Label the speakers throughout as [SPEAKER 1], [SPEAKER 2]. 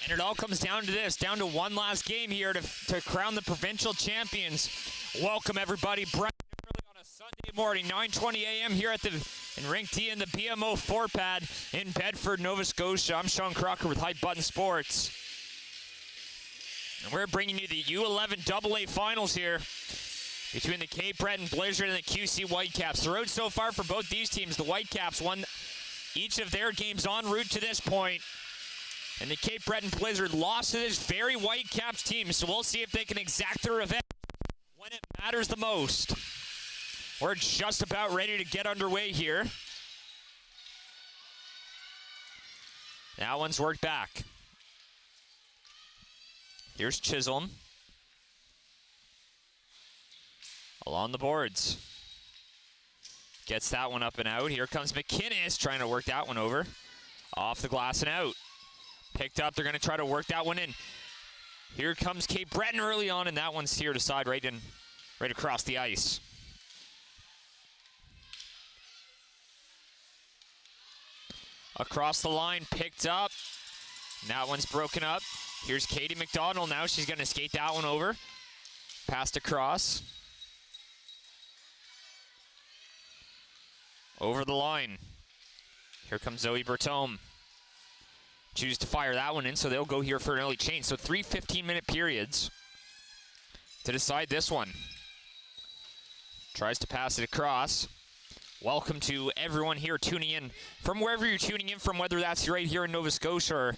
[SPEAKER 1] And it all comes down to this, down to one last game here to crown the provincial champions. Welcome everybody, bright and early on a Sunday morning, 9:20 a.m. here in Rink D in the BMO 4-pad in Bedford, Nova Scotia. I'm Sean Crocker with Hype Button Sports. And we're bringing you the U11AA finals here between the Cape Breton Blizzard and the QC Whitecaps. The road so far for both these teams, the Whitecaps won each of their games en route to this point. And the Cape Breton Blizzard lost to this very Whitecaps team, so we'll see if they can exact their revenge when it matters the most. We're just about ready to get underway here. That one's worked back. Here's Chisholm. Along the boards. Gets that one up and out. Here comes McInnes trying to work that one over. Off the glass and out. Picked up, they're going to try to work that one in. Here comes Cape Breton early on, and that one's here to side right across the ice. Across the line, picked up. And that one's broken up. Here's Katie McDonald now. She's going to skate that one over. Passed across. Over the line. Here comes Zoe Breton. Choose to fire that one in, so they'll go here for an early change. So 3 15-minute periods to decide this one. Tries to pass it across. Welcome to everyone here tuning in from wherever you're tuning in from, whether that's right here in Nova Scotia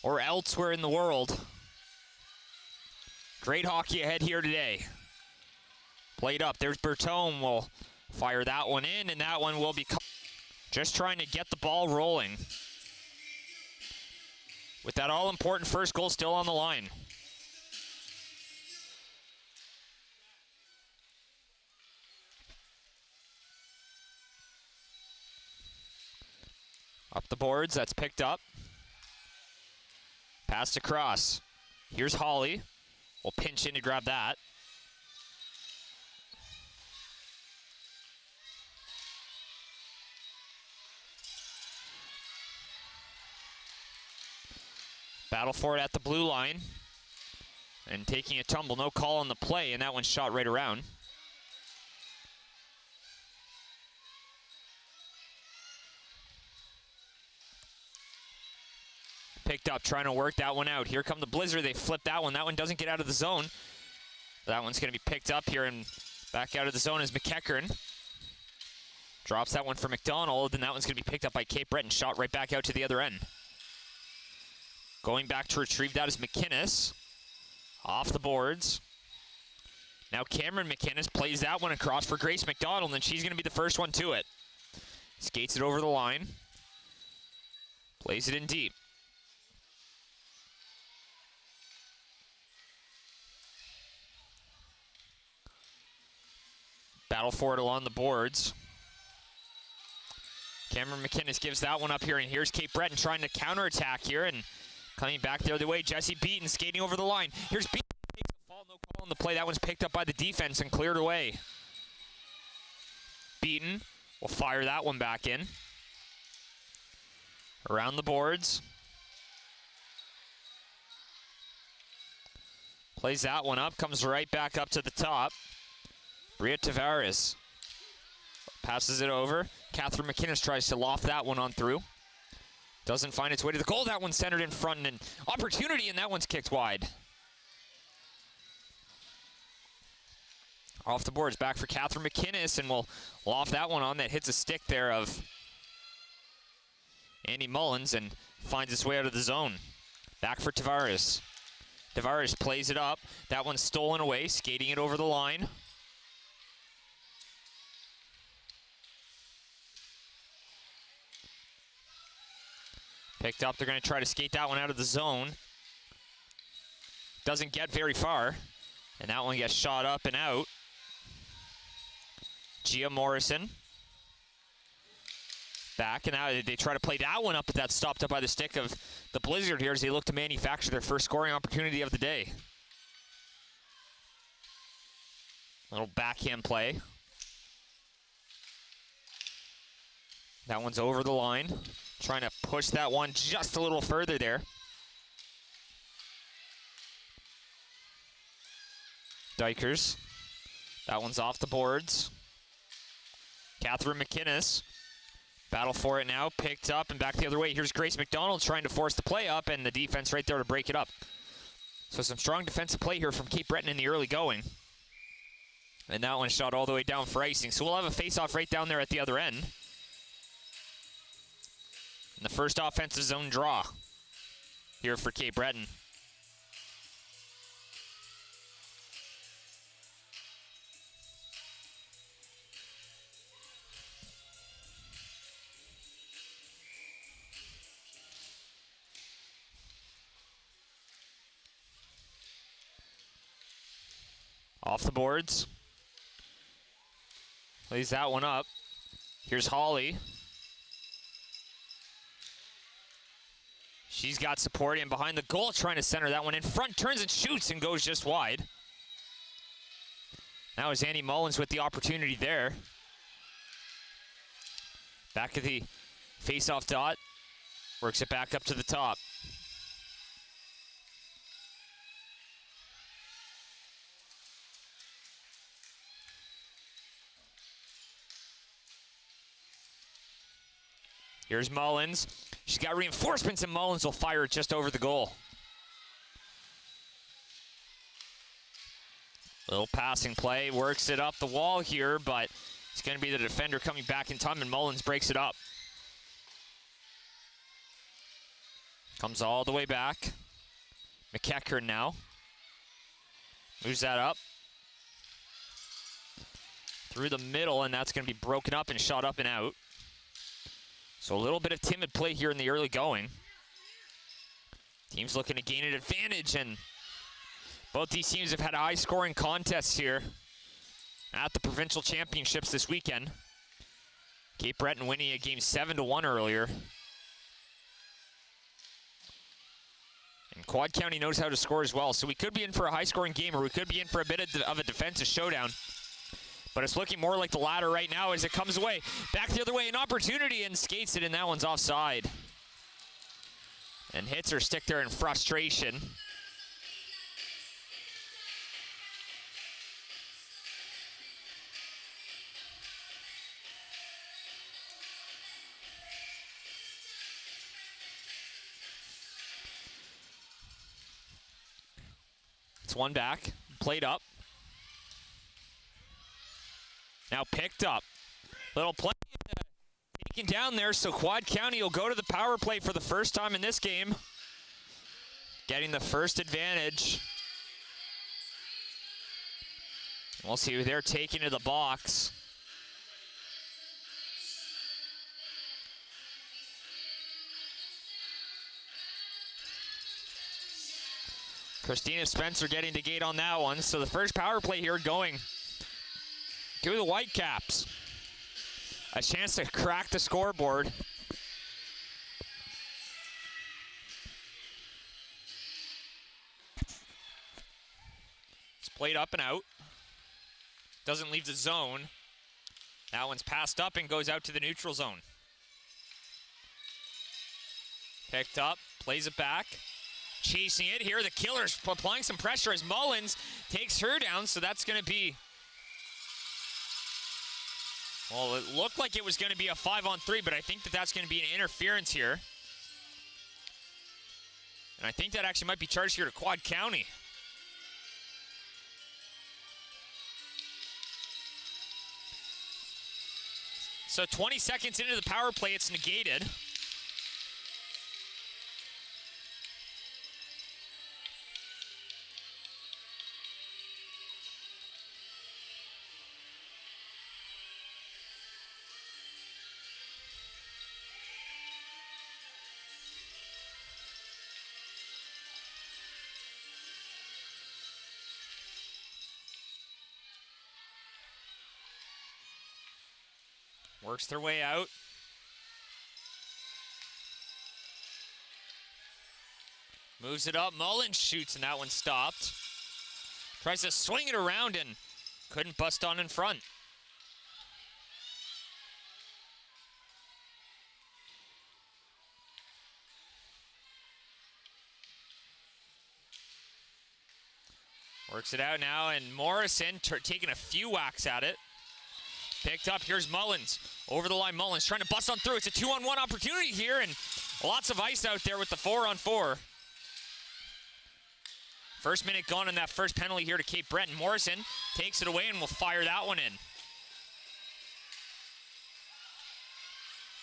[SPEAKER 1] or elsewhere in the world. Great hockey ahead here today. Played up. There's Breton. Will fire that one in, and that one will be just trying to get the ball rolling. With that all-important first goal still on the line. Up the boards, that's picked up. Passed across. Here's Holly. We'll pinch in to grab that. Battle for it at the blue line. And taking a tumble, no call on the play, and that one's shot right around. Picked up, trying to work that one out. Here come the Blizzard, they flip that one. That one doesn't get out of the zone. That one's gonna be picked up here, and back out of the zone is McEachern. Drops that one for McDonald, and that one's gonna be picked up by Cape Breton. Shot right back out to the other end. Going back to retrieve that is McInnes. Off the boards. Now Cameron McInnes plays that one across for Grace McDonald, and she's going to be the first one to it. Skates it over the line. Plays it in deep. Battle for it along the boards. Cameron McInnes gives that one up here, and here's Cape Breton trying to counterattack here, and coming back the other way, Jesse Beaton skating over the line. Here's Beaton, takes the fall, no call on the play. That one's picked up by the defense and cleared away. Beaton will fire that one back in. Around the boards. Plays that one up, comes right back up to the top. Bria Tavares passes it over. Catherine McInnes tries to loft that one on through. Doesn't find its way to the goal. That one's centered in front, and an opportunity, and that one's kicked wide. Off the boards, back for Catherine McInnes, and we'll loft that one on. That hits a stick there of Andy Mullins and finds its way out of the zone. Back for Tavares. Tavares plays it up. That one's stolen away, skating it over the line. Picked up, they're going to try to skate that one out of the zone. Doesn't get very far, and that one gets shot up and out. Gia Morrison. Back, and now they try to play that one up, but that's stopped up by the stick of the Blizzard here as they look to manufacture their first scoring opportunity of the day. Little backhand play. That one's over the line. Trying to push that one just a little further there. Dykers. That one's off the boards. Catherine McInnes. Battle for it now. Picked up and back the other way. Here's Grace McDonald trying to force the play up, and the defense right there to break it up. So some strong defensive play here from Cape Breton in the early going. And that one shot all the way down for icing. So we'll have a face-off right down there at the other end. And the first offensive zone draw here for Cape Breton. Off the boards. Plays that one up. Here's Holly. She's got support in behind the goal, trying to center that one in front, turns and shoots and goes just wide. Now is Annie Mullins with the opportunity there. Back at the face-off dot. Works it back up to the top. Here's Mullins. She's got reinforcements, and Mullins will fire it just over the goal. Little passing play, works it up the wall here, but it's going to be the defender coming back in time, and Mullins breaks it up. Comes all the way back. McEachern now. Moves that up. Through the middle, and that's going to be broken up and shot up and out. So a little bit of timid play here in the early going. Teams looking to gain an advantage, and both these teams have had high-scoring contests here at the Provincial Championships this weekend. Cape Breton winning a game 7-1 earlier. And Quad County knows how to score as well, so we could be in for a high-scoring game, or we could be in for a bit of a defensive showdown. But it's looking more like the latter right now as it comes away. Back the other way, an opportunity, and skates it, and that one's offside. And hits her stick there in frustration. It's one back, played up. Now picked up. Little play taken down there, so Quad County will go to the power play for the first time in this game. Getting the first advantage. We'll see who they're taking to the box. Christina Spencer getting the gate on that one, so the first power play here going to the Whitecaps. A chance to crack the scoreboard. It's played up and out. Doesn't leave the zone. That one's passed up and goes out to the neutral zone. Picked up, plays it back. Chasing it here, the Killers applying some pressure as Mullins takes her down, so that's going to be... Well, it looked like it was going to be a 5-on-3, but I think that's going to be an interference here. And I think that actually might be charged here to Quad County. So 20 seconds into the power play, it's negated. Works their way out. Moves it up. Mullins shoots, and that one stopped. Tries to swing it around and couldn't bust on in front. Works it out now, and Morrison taking a few whacks at it. Picked up, here's Mullins. Over the line, Mullins trying to bust on through. It's a 2-on-1 opportunity here, and lots of ice out there with the 4-on-4. First minute gone in that first penalty here to Cape Breton. Morrison takes it away and will fire that one in.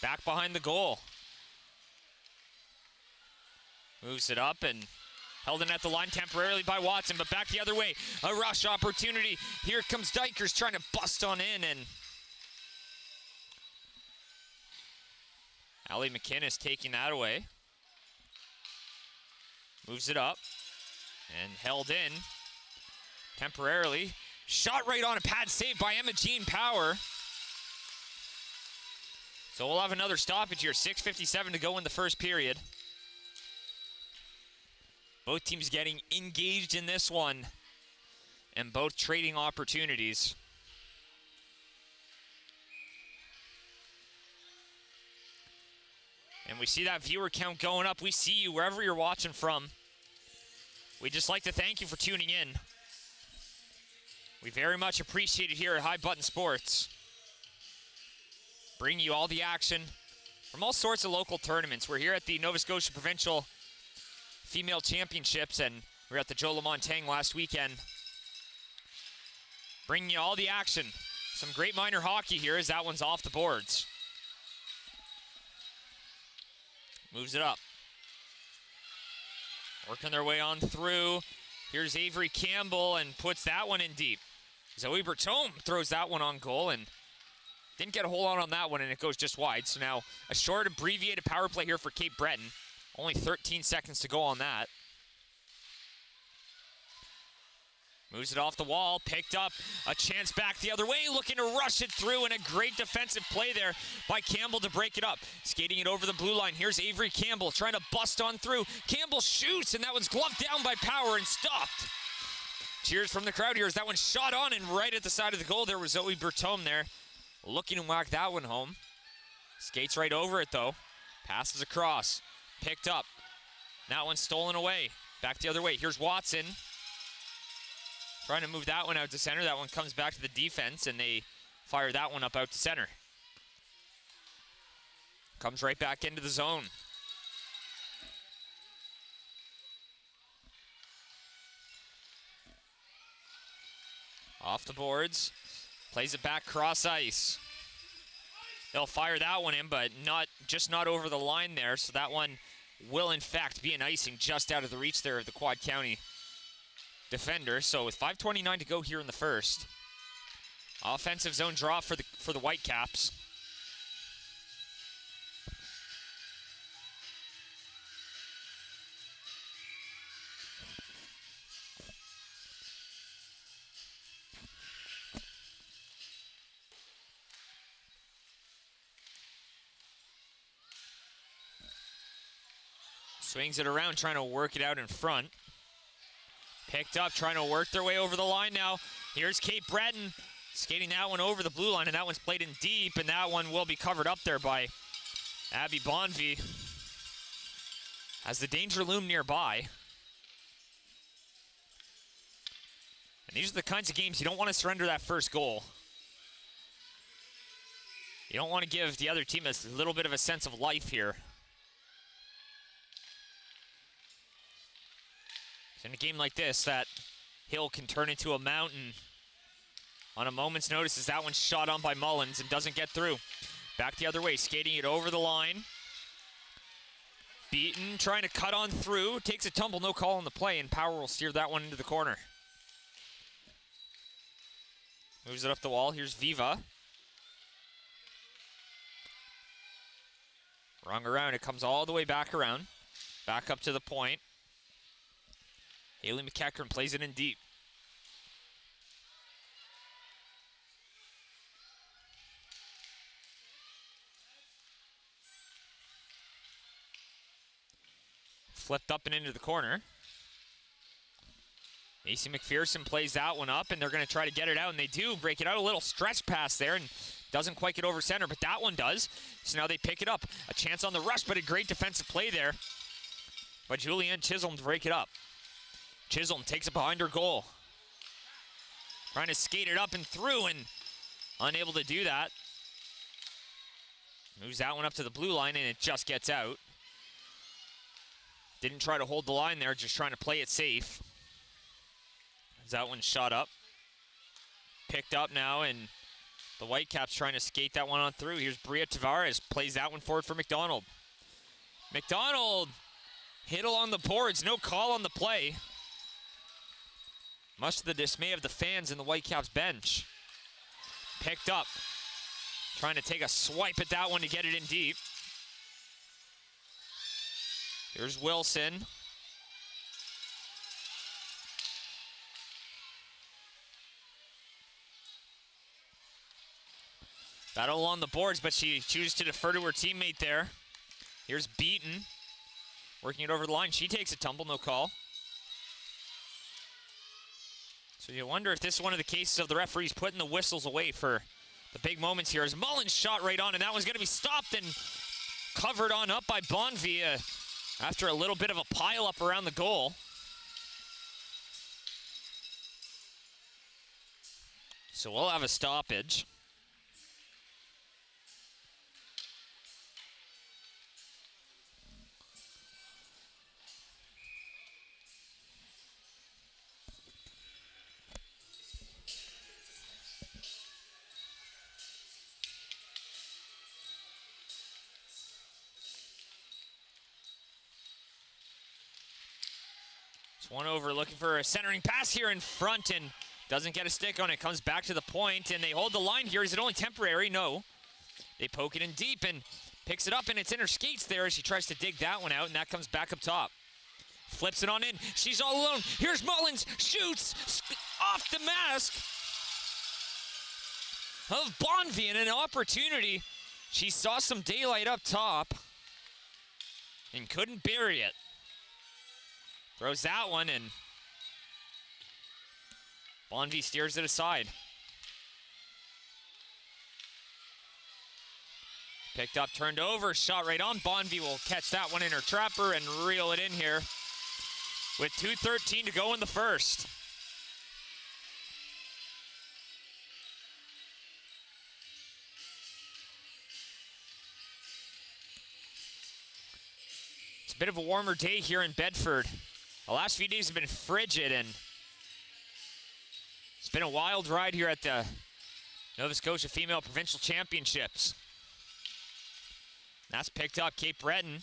[SPEAKER 1] Back behind the goal. Moves it up and held in at the line temporarily by Watson, but back the other way. A rush opportunity. Here comes Dykers trying to bust on in, and Ali McInnes taking that away. Moves it up and held in temporarily. Shot right on a pad save by Emma Jean Power. So we'll have another stoppage here. 6:57 to go in the first period. Both teams getting engaged in this one and both trading opportunities. And we see that viewer count going up. We see you wherever you're watching from. We'd just like to thank you for tuning in. We very much appreciate it here at High Button Sports. Bring you all the action from all sorts of local tournaments. We're here at the Nova Scotia Provincial Female Championships, and we were at the Joe Lamontang last weekend. Bringing you all the action. Some great minor hockey here as that one's off the boards. Moves it up. Working their way on through. Here's Avery Campbell and puts that one in deep. Zoe Breton throws that one on goal and didn't get a whole lot on that one, and it goes just wide. So now a short abbreviated power play here for Cape Breton. Only 13 seconds to go on that. Moves it off the wall, picked up, a chance back the other way, looking to rush it through, and a great defensive play there by Campbell to break it up. Skating it over the blue line, here's Avery Campbell trying to bust on through. Campbell shoots, and that one's gloved down by Power and stopped. Cheers from the crowd here as that one shot on, and right at the side of the goal there was Zoe Bertome there, looking to whack that one home. Skates right over it though, passes across, picked up. That one's stolen away, back the other way. Here's Watson. Trying to move that one out to center. That one comes back to the defense, and they fire that one up out to center. Comes right back into the zone. Off the boards. Plays it back cross ice. They'll fire that one in, but just not over the line there, so that one will in fact be an icing just out of the reach there of the Quad County defender. So with 5:29 to go here in the first, offensive zone draw for the Whitecaps. Swings it around, trying to work it out in front. Picked up, trying to work their way over the line now. Here's Cape Breton skating that one over the blue line, and that one's played in deep, and that one will be covered up there by Abby Bonvie as the danger loom nearby. And these are the kinds of games you don't want to surrender that first goal. You don't want to give the other team a little bit of a sense of life here. In a game like this, that hill can turn into a mountain on a moment's notice as that one's shot on by Mullins and doesn't get through. Back the other way, skating it over the line. Beaton trying to cut on through, takes a tumble, no call on the play, and Power will steer that one into the corner. Moves it up the wall, here's Viva. Rung around, it comes all the way back around. Back up to the point. Haley McEachern plays it in deep. Flipped up and into the corner. Macy McPherson plays that one up, and they're going to try to get it out, and they do break it out. A little stretch pass there, and doesn't quite get over center, but that one does. So now they pick it up. A chance on the rush, but a great defensive play there by Julianne Chisholm to break it up. Chisholm takes it behind her goal. Trying to skate it up and through and unable to do that. Moves that one up to the blue line and it just gets out. Didn't try to hold the line there, just trying to play it safe. As that one shot up. Picked up now, and the Whitecaps trying to skate that one on through. Here's Bria Tavares, plays that one forward for McDonald. McDonald hit along the boards, no call on the play. Much to the dismay of the fans in the Whitecaps bench. Picked up, trying to take a swipe at that one to get it in deep. Here's Wilson. Battle on the boards, but she chooses to defer to her teammate there. Here's Beaton, working it over the line. She takes a tumble, no call. So you wonder if this is one of the cases of the referees putting the whistles away for the big moments here. As Mullins shot right on, and that one's going to be stopped and covered on up by Bonvie after a little bit of a pile-up around the goal. So we'll have a stoppage. One over, looking for a centering pass here in front and doesn't get a stick on it. Comes back to the point and they hold the line here. Is it only temporary? No. They poke it in deep and picks it up and it's in her skates there as she tries to dig that one out, and that comes back up top. Flips it on in. She's all alone. Here's Mullins. Shoots off the mask of Bonvie, and an opportunity. She saw some daylight up top and couldn't bury it. Throws that one, and Bonvie steers it aside. Picked up, turned over, shot right on. Bonvie will catch that one in her trapper and reel it in here with 2:13 to go in the first. It's a bit of a warmer day here in Bedford. The last few days have been frigid, and it's been a wild ride here at the Nova Scotia Female Provincial Championships. That's picked up. Cape Breton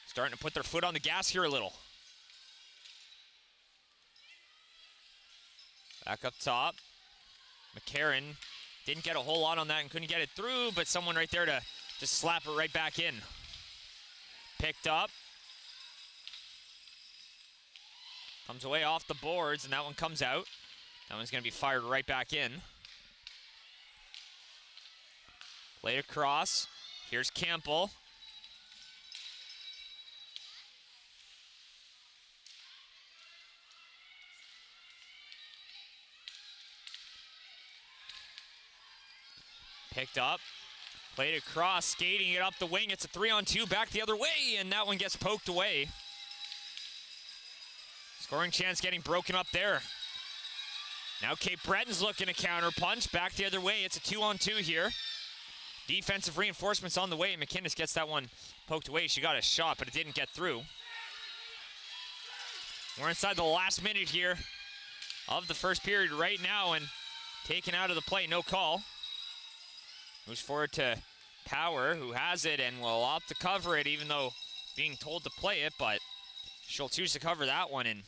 [SPEAKER 1] starting to put their foot on the gas here a little. Back up top. McCarran didn't get a whole lot on that and couldn't get it through, but someone right there to just slap it right back in. Picked up. Comes away off the boards, and that one comes out. That one's going to be fired right back in. Played across. Here's Campbell. Picked up. Played across, skating it up the wing. It's a 3-on-2 back the other way, and that one gets poked away. Scoring chance getting broken up there. Now Cape Breton's looking to counter punch. Back the other way. It's a 2-on-2 here. Defensive reinforcements on the way. McInnes gets that one poked away. She got a shot, but it didn't get through. We're inside the last minute here of the first period right now, and taken out of the play. No call. Moves forward to Power, who has it and will opt to cover it, even though being told to play it, but she'll choose to cover that one and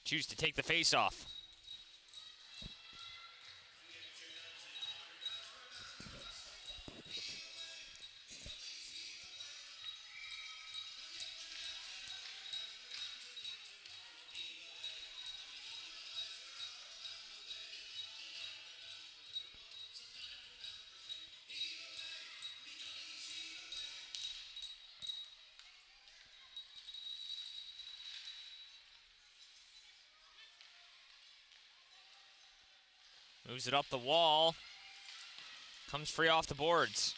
[SPEAKER 1] choose to take the face off. Moves it up the wall. Comes free off the boards.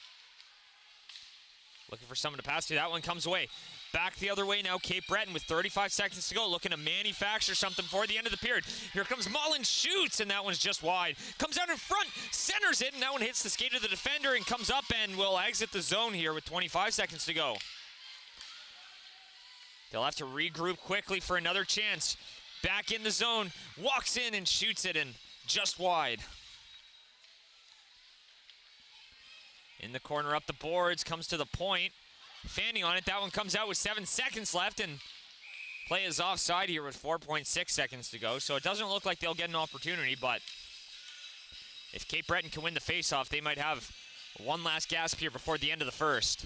[SPEAKER 1] Looking for someone to pass to. That one comes away. back the other way now. Cape Breton with 35 seconds to go, looking to manufacture something for the end of the period. Here comes Mullen, shoots, and that one's just wide. Comes out in front, centers it, and that one hits the skate of the defender and comes up and will exit the zone here with 25 seconds to go. They'll have to regroup quickly for another chance. Back in the zone, walks in and shoots it, and just wide. In the corner up the boards, comes to the point. Fanning on it, that one comes out with 7 seconds left, and play is offside here with 4.6 seconds to go, so it doesn't look like they'll get an opportunity, but if Cape Breton can win the faceoff, they might have one last gasp here before the end of the first.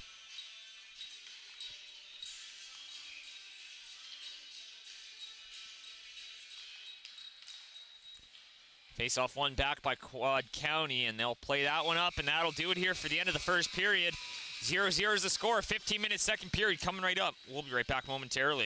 [SPEAKER 1] Face-off one back by Quad County, and they'll play that one up, and that'll do it here for the end of the first period. 0-0 is the score. 15-minute second period coming right up. We'll be right back momentarily.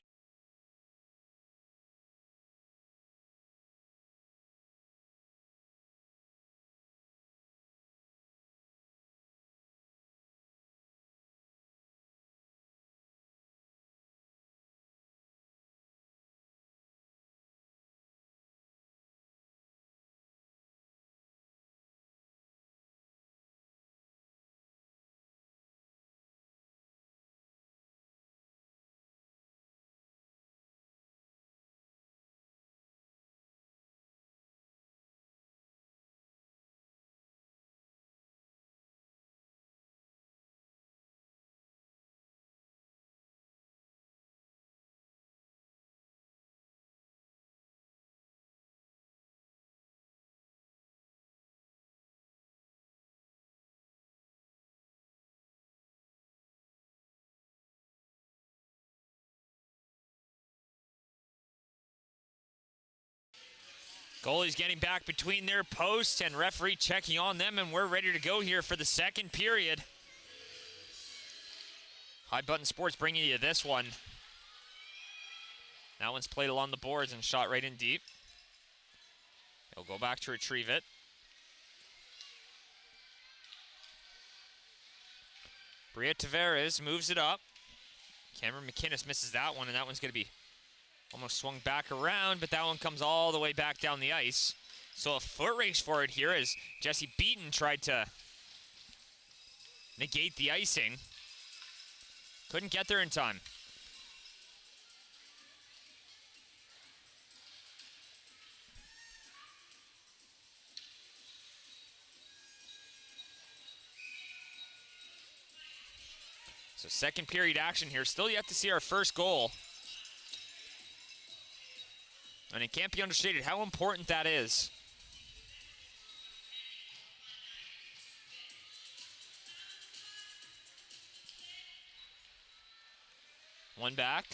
[SPEAKER 1] Goalies getting back between their posts and referee checking on them, and we're ready to go here for the second period. High Button Sports bringing you this one. That one's played along the boards and shot right in deep. They'll go back to retrieve it. Bria Tavares moves it up. Cameron McInnes misses that one, and that one's going to be almost swung back around, but that one comes all the way back down the ice. So a foot race for it here as Jesse Beaton tried to negate the icing. Couldn't get there in time. So second period action here. Still yet to see our first goal. And it can't be understated how important that is. One back.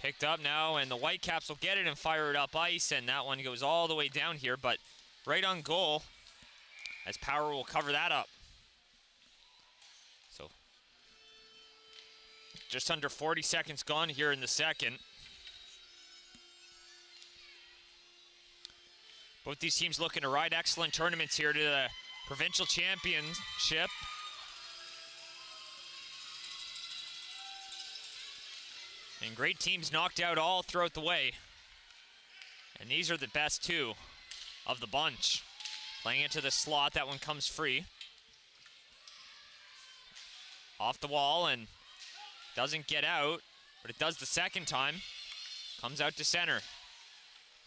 [SPEAKER 1] Picked up now, and the Whitecaps will get it and fire it up ice, and that one goes all the way down here, but right on goal, as Power will cover that up. So, just under 40 seconds gone here in the second. Both these teams looking to ride excellent tournaments here to the provincial championship. And great teams knocked out all throughout the way. And these are the best two of the bunch. Playing into the slot, that one comes free. Off the wall and doesn't get out, but it does the second time. Comes out to center.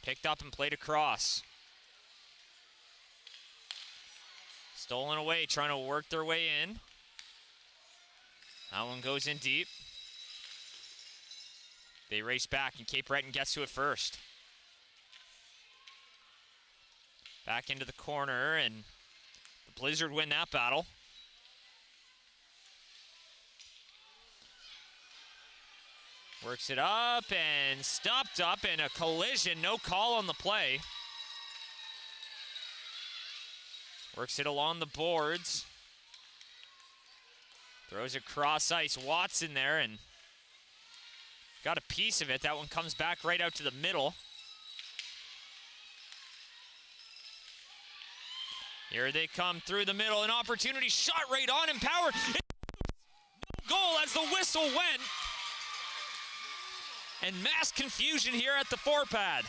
[SPEAKER 1] Picked up and played across. Stolen away, trying to work their way in. That one goes in deep. They race back, and Cape Breton gets to it first. Back into the corner, and the Blizzard win that battle. Works it up, and stopped up in a collision. No call on the play. Works it along the boards. Throws it cross ice. Watson there and got a piece of it. That one comes back right out to the middle. Here they come through the middle. An opportunity shot right on him. Power. No goal as the whistle went. and mass confusion here at the four-pad.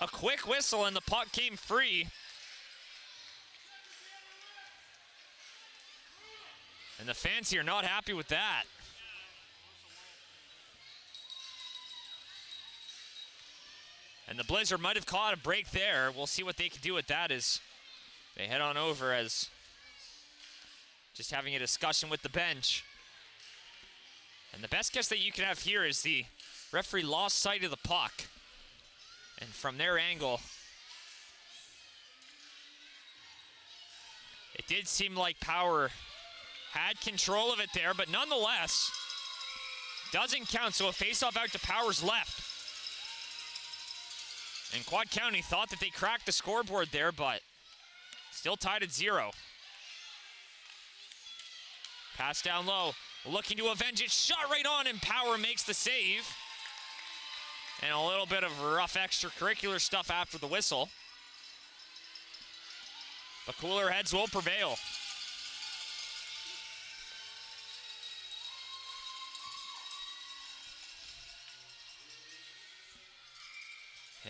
[SPEAKER 1] A quick whistle and the puck came free. And the fans here not happy with that. And the Blizzard might have caught a break there. We'll see what they can do with that as they head on over, as just having a discussion with the bench. And the best guess that you can have here is the referee lost sight of the puck. And from their angle, it did seem like Power had control of it there, but nonetheless, doesn't count. So a faceoff out to Power's left. And Quad County thought that they cracked the scoreboard there, but still tied at 0. Pass down low, looking to avenge it. Shot right on, and Power makes the save. And a little bit of rough extracurricular stuff after the whistle. But cooler heads will prevail.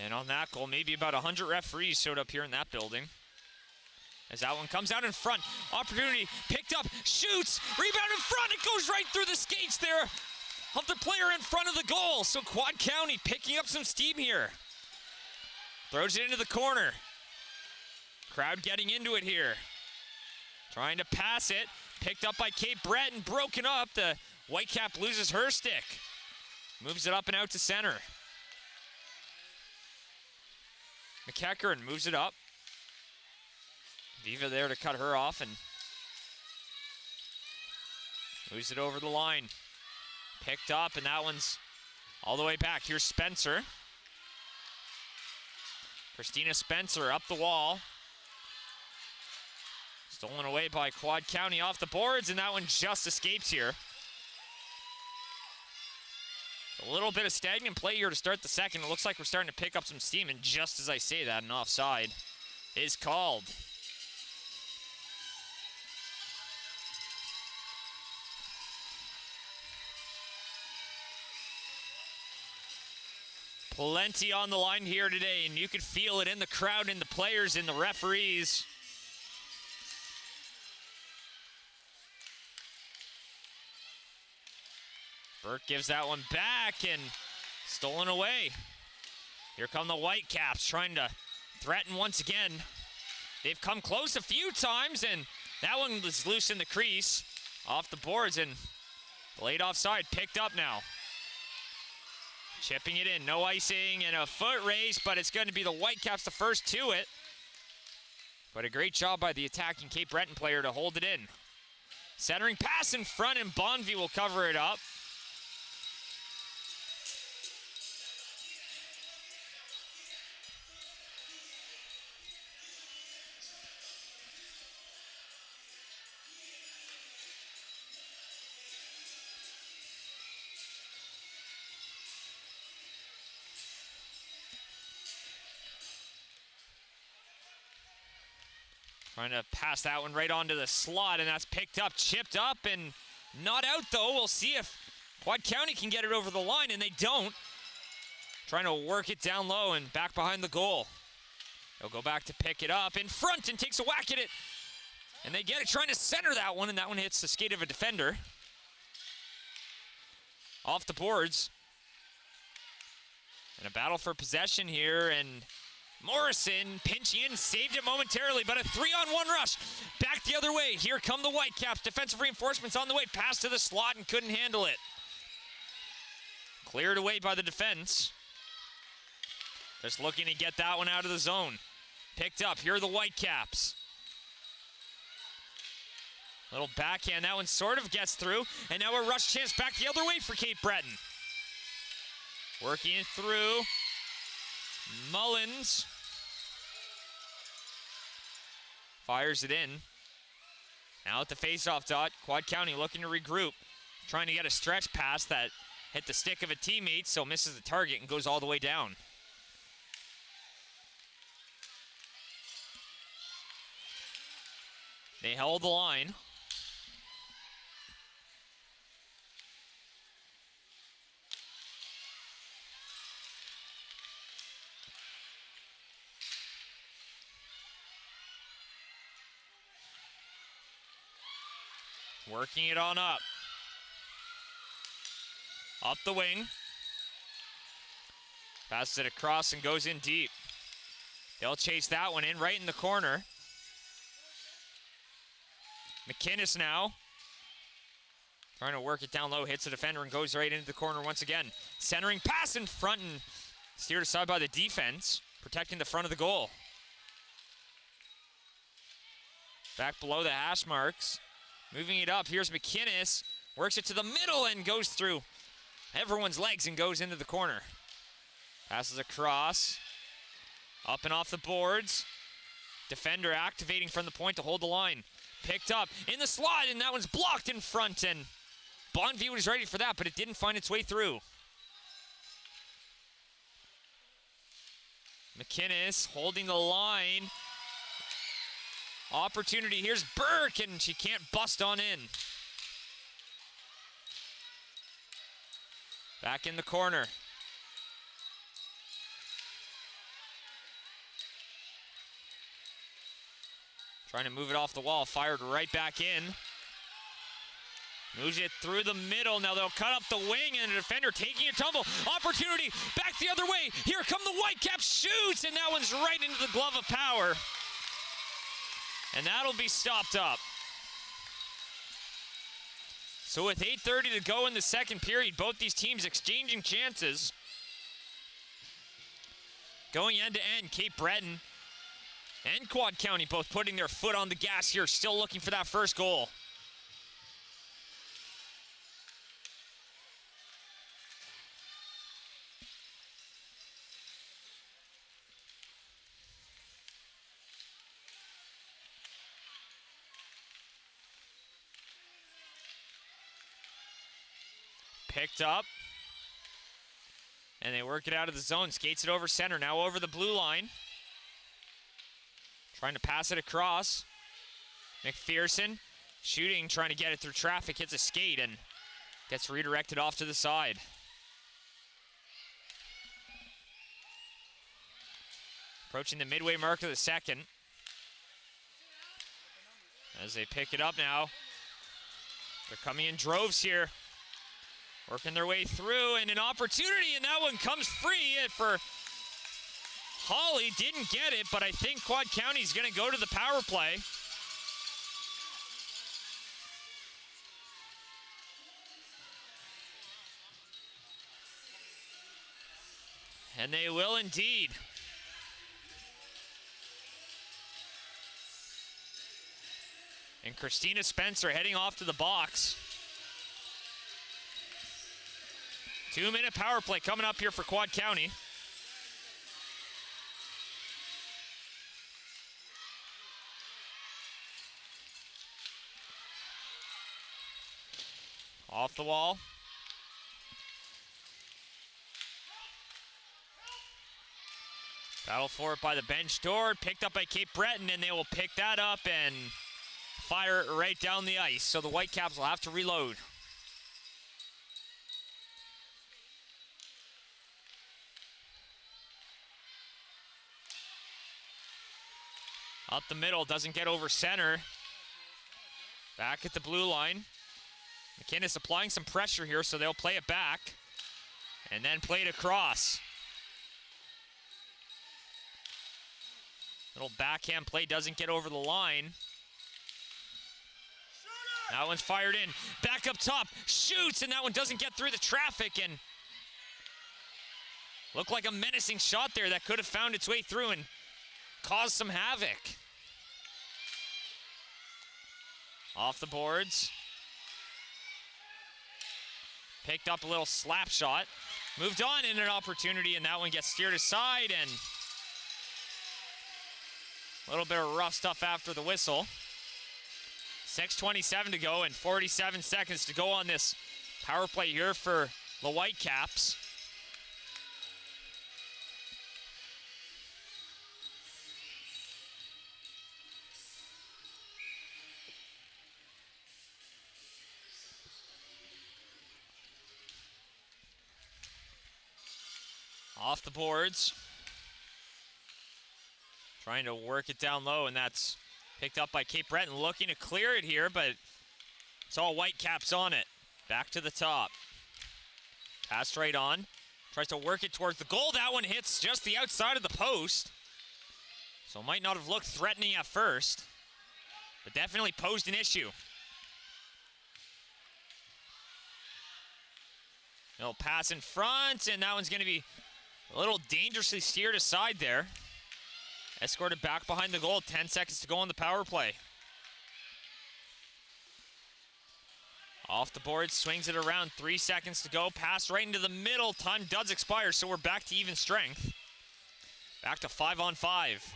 [SPEAKER 1] And on that goal, maybe about 100 referees showed up here in that building. As that one comes out in front. Opportunity picked up, shoots, rebound in front. It goes right through the skates there of the player in front of the goal. So Quad County picking up some steam here. Throws it into the corner. Crowd getting into it here. Trying to pass it. Picked up by Kate Breton, broken up. The Whitecap loses her stick. Moves it up and out to center. McEachern moves it up. Viva there to cut her off and moves it over the line. Picked up, and that one's all the way back. Here's Spencer. Christina Spencer up the wall. Stolen away by Quad County off the boards, and that one just escapes here. A little bit of stagnant play here to start the second. It looks like we're starting to pick up some steam, and just as I say that, an offside is called. Plenty on the line here today, and you could feel it in the crowd, in the players, in the referees. Burke gives that one back and stolen away. Here come the Whitecaps trying to threaten once again. They've come close a few times, and that one was loose in the crease. Off the boards and laid offside. Picked up now. Chipping it in. No icing and a foot race, but it's going to be the Whitecaps the first to it. But a great job by the attacking Cape Breton player to hold it in. Centering pass in front, and Bonvie will cover it up. Trying to pass that one right onto the slot, and that's picked up, chipped up, and not out though. We'll see if Quad County can get it over the line, and they don't. Trying to work it down low and back behind the goal. They'll go back to pick it up in front and takes a whack at it. And they get it, trying to center that one, and that one hits the skate of a defender. Off the boards. And a battle for possession here, and Morrison pinching in, saved it momentarily, but a 3-on-1 rush. Back the other way. Here come the Whitecaps. Defensive reinforcements on the way. Pass to the slot and couldn't handle it. Cleared away by the defense. Just looking to get that one out of the zone. Picked up. Here are the Whitecaps. Little backhand. That one sort of gets through. And now a rush chance back the other way for Cape Breton. Working it through. Mullins fires it in. Now at the faceoff dot, Quad County looking to regroup. Trying to get a stretch pass that hit the stick of a teammate, so misses the target and goes all the way down. They held the line. Working it on up. Up the wing. Passes it across and goes in deep. They'll chase that one in right in the corner. McInnes now. Trying to work it down low, hits the defender and goes right into the corner once again. Centering pass in front and steered aside by the defense, protecting the front of the goal. Back below the hash marks. Moving it up, here's McInnes. Works it to the middle and goes through everyone's legs and goes into the corner. Passes across. Up and off the boards. Defender activating from the point to hold the line. Picked up in the slot, and that one's blocked in front, and Bonneville was ready for that, but it didn't find its way through. McInnes holding the line. Opportunity, here's Burke, and she can't bust on in. Back in the corner. Trying to move it off the wall, fired right back in. Moves it through the middle. Now they'll cut up the wing, and the defender taking a tumble. Opportunity, back the other way. Here come the Whitecaps, shoots, and that one's right into the glove of Power. And that'll be stopped up. So with 8:30 to go in the second period, both these teams exchanging chances. Going end to end, Cape Breton and Quad County both putting their foot on the gas here, still looking for that first goal. Picked up. And they work it out of the zone. Skates it over center. Now over the blue line. Trying to pass it across. McPherson shooting, trying to get it through traffic. Hits a skate and gets redirected off to the side. Approaching the midway mark of the second. As they pick it up now. They're coming in droves here. Working their way through, and an opportunity, and that one comes free for Holly. Didn't get it, but I think Quad County's going to go to the power play. And they will indeed. And Christina Spencer heading off to the box. 2-minute power play coming up here for Quad County. Off the wall. Battle for it by the bench door. Picked up by Cape Breton, and they will pick that up and fire it right down the ice. So the Whitecaps will have to reload. Up the middle, doesn't get over center. Back at the blue line. McInnes applying some pressure here, so they'll play it back. And then play it across. Little backhand play, doesn't get over the line. That one's fired in. Back up top, shoots, and that one doesn't get through the traffic. And looked like a menacing shot there that could have found its way through and caused some havoc. Off the boards. Picked up a little slap shot. Moved on in an opportunity, and that one gets steered aside, and a little bit of rough stuff after the whistle. 6:27 to go and 47 seconds to go on this power play here for the Whitecaps. Off the boards. Trying to work it down low, and that's picked up by Cape Breton. Looking to clear it here, but It's all Whitecaps on it. Back to the top. Pass right on. Tries to work it towards the goal. That one hits just the outside of the post. So it might not have looked threatening at first, but definitely posed an issue. Little pass in front, and that one's going to be a little dangerously steered aside there. Escorted back behind the goal. 10 seconds to go on the power play. Off the board, swings it around. 3 seconds to go. Pass right into the middle. Time does expire, so we're back to even strength. Back to 5-on-5.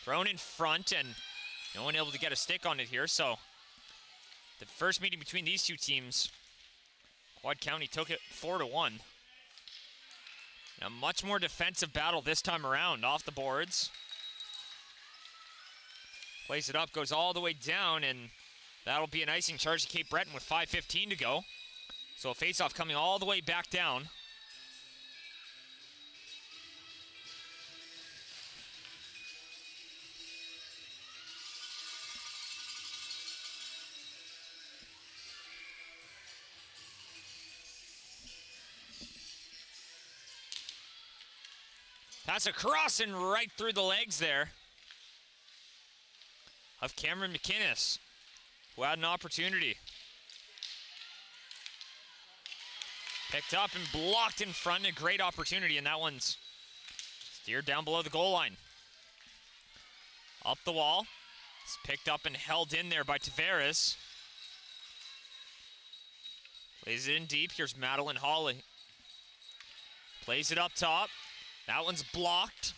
[SPEAKER 1] Thrown in front, and no one able to get a stick on it here, so the first meeting between these two teams, Quad County took it 4-1. A much more defensive battle this time around. Off the boards. Plays it up, goes all the way down, and that'll be an icing charge to Cape Breton with 5:15 to go. So a face-off coming all the way back down. Pass across and right through the legs there of Cameron McInnes, who had an opportunity. Picked up and blocked in front. A great opportunity, and that one's steered down below the goal line. Up the wall. It's picked up and held in there by Tavares. Plays it in deep. Here's Madeline Hawley. Plays it up top. That one's blocked.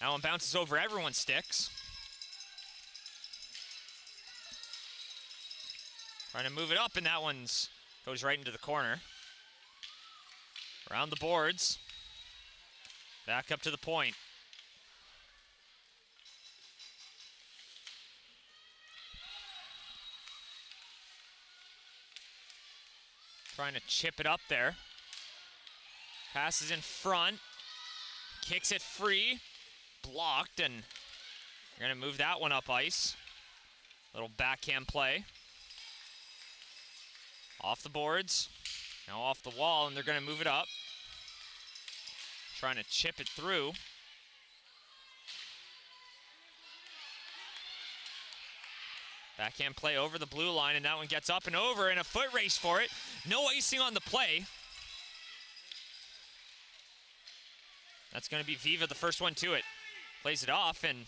[SPEAKER 1] That one bounces over everyone's sticks. Trying to move it up, and that one's goes right into the corner. Around the boards. Back up to the point. Trying to chip it up there. Passes in front. Kicks it free. Blocked, and you're going to move that one up ice. Little backhand play. Off the boards. Now off the wall, and they're going to move it up. Trying to chip it through. Backhand play over the blue line, and that one gets up and over, and a foot race for it. No icing on the play. That's going to be Viva, the first one to it. Plays it off, and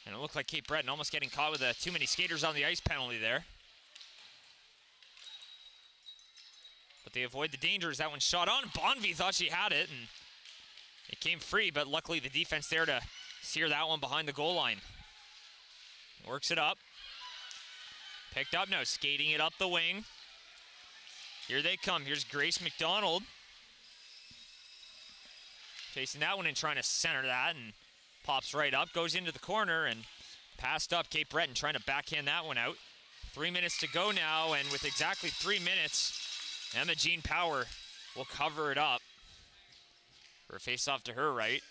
[SPEAKER 1] it looked like Cape Breton almost getting caught with a too many skaters on the ice penalty there. But they avoid the dangers. That one shot on. Bonvie thought she had it, and it came free, but luckily the defense there to steer that one behind the goal line. Works it up. Picked up now, skating it up the wing. Here they come. Here's Grace McDonald. Chasing that one and trying to center that, and pops right up, goes into the corner, and passed up. Cape Breton trying to backhand that one out. 3 minutes to go now, and with exactly 3 minutes, Emma Jean Power will cover it up for a face-off to her right.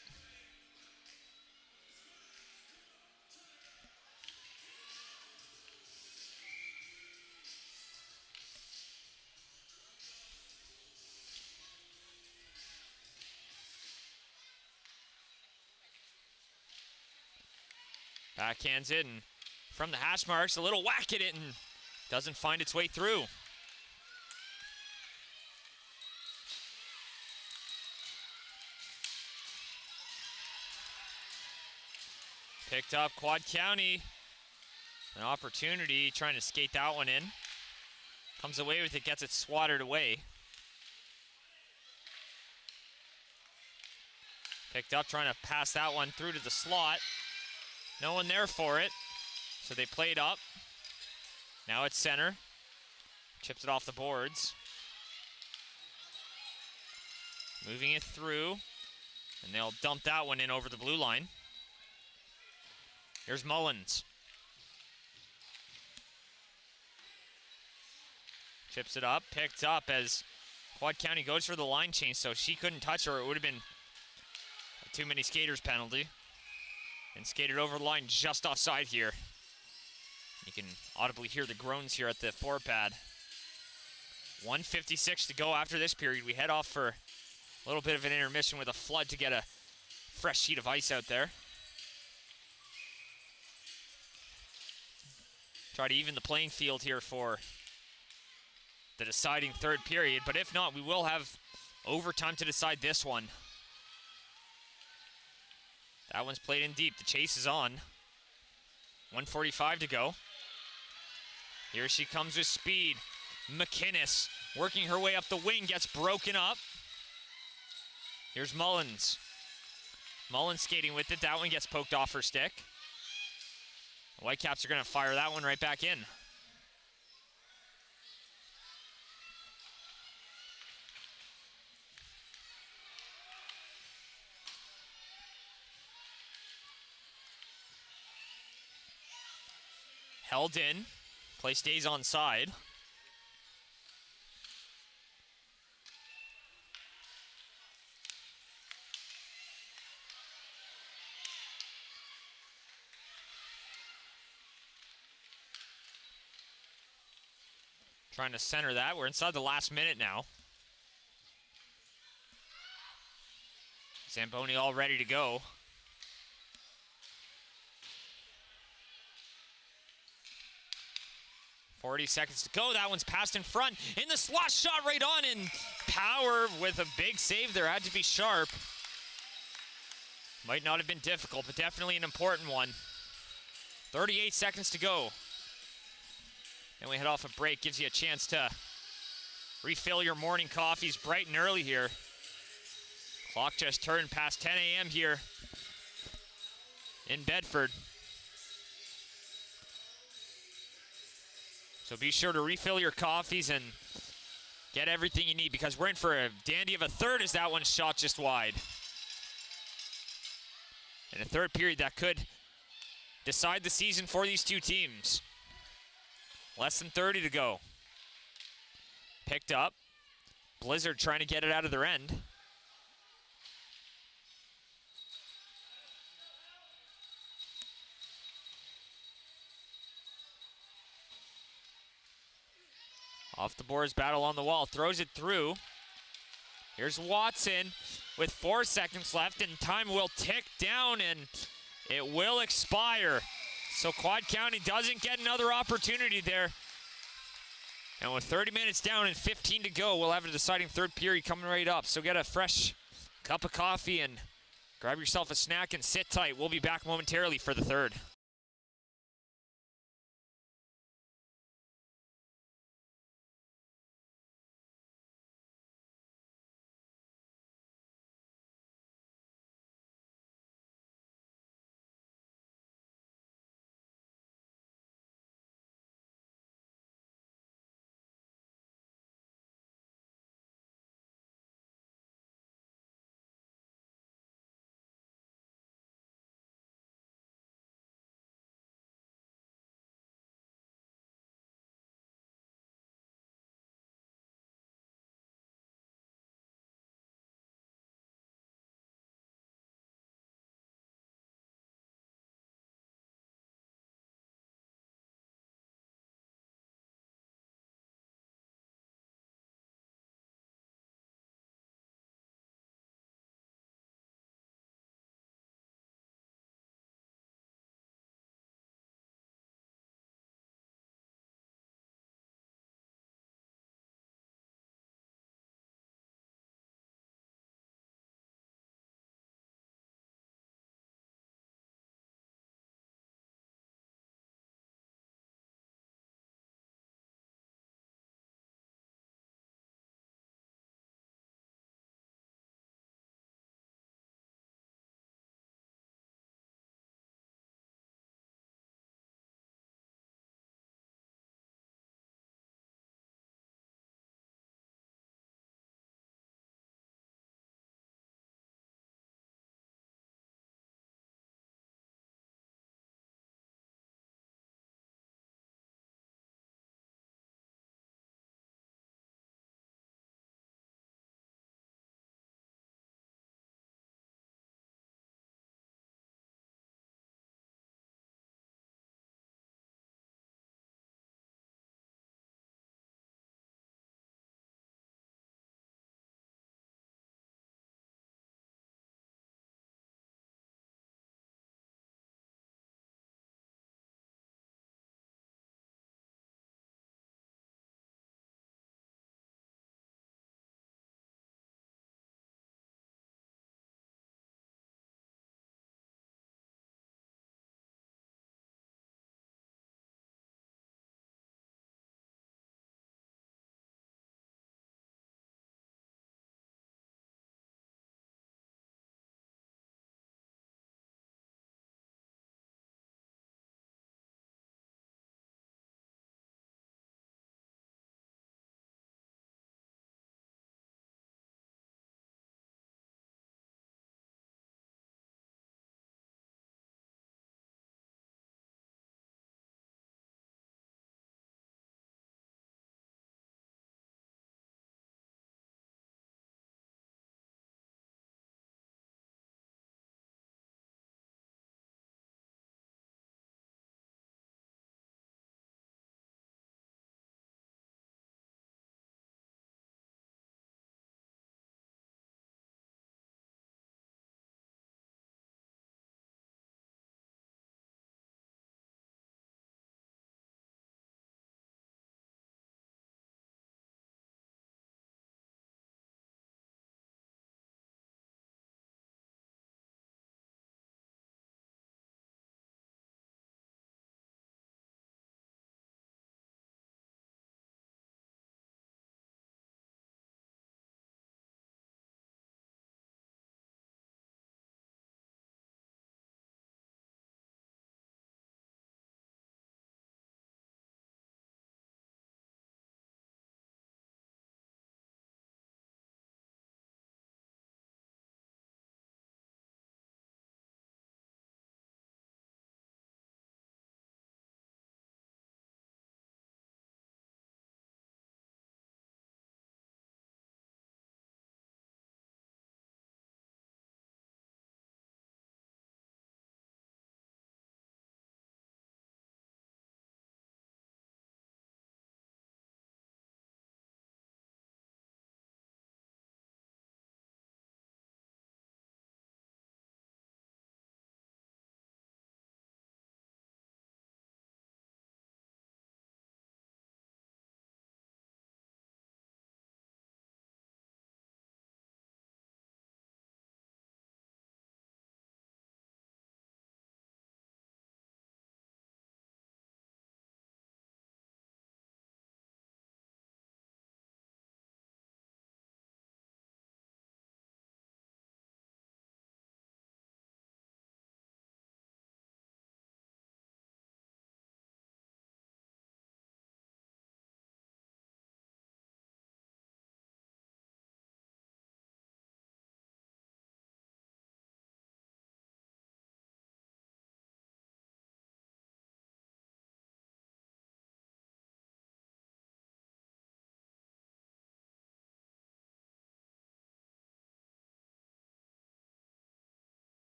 [SPEAKER 1] Backhands it, and from the hash marks, a little whack at it, and doesn't find its way through. Picked up Quad County. An opportunity, trying to skate that one in. Comes away with it, gets it swatted away. Picked up, trying to pass that one through to the slot. No one there for it, so they played up. Now it's center. Chips it off the boards. Moving it through, and they'll dump that one in over the blue line. Here's Mullins. Chips it up, picked up as Quad County goes for the line change, so she couldn't touch her. It would have been a Too many skaters penalty. And skated over the line just offside here. You can audibly hear the groans here at the forepad. 1:56 to go after this period. We head off for a little bit of an intermission with a flood to get a fresh sheet of ice out there. Try to even the playing field here for the deciding third period, but if not, we will have overtime to decide this one. That one's played in deep. The chase is on. 1:45 to go. Here she comes with speed. McInnes working her way up the wing, gets broken up. Here's Mullins. Mullins skating with it. That one gets poked off her stick. The Whitecaps are going to fire that one right back in. Held in. Play stays on side. Trying to center that. We're inside the last minute now. Zamboni all ready to go. .40 seconds to go. That one's passed in front. In the slot, shot right on, and Power with a big save there. Had to be sharp. Might not have been difficult, but definitely an important one. 38 seconds to go. And we head off a break. Gives you a chance to refill your morning coffees bright and early here. Clock just turned past 10 a.m. here in Bedford. So be sure to refill your coffees and get everything you need, because we're in for a dandy of a third as that one's shot just wide. And a third period that could decide the season for these two teams. Less than 30 to go. Picked up. Blizzard trying to get it out of their end. Off the boards, battle on the wall, throws it through. Here's Watson with 4 seconds left, and time will tick down, and it will expire. So Quad County doesn't get another opportunity there. And with 30 minutes down and 15 to go, we'll have a deciding third period coming right up. So get a fresh cup of coffee and grab yourself a snack and sit tight. We'll be back momentarily for the third.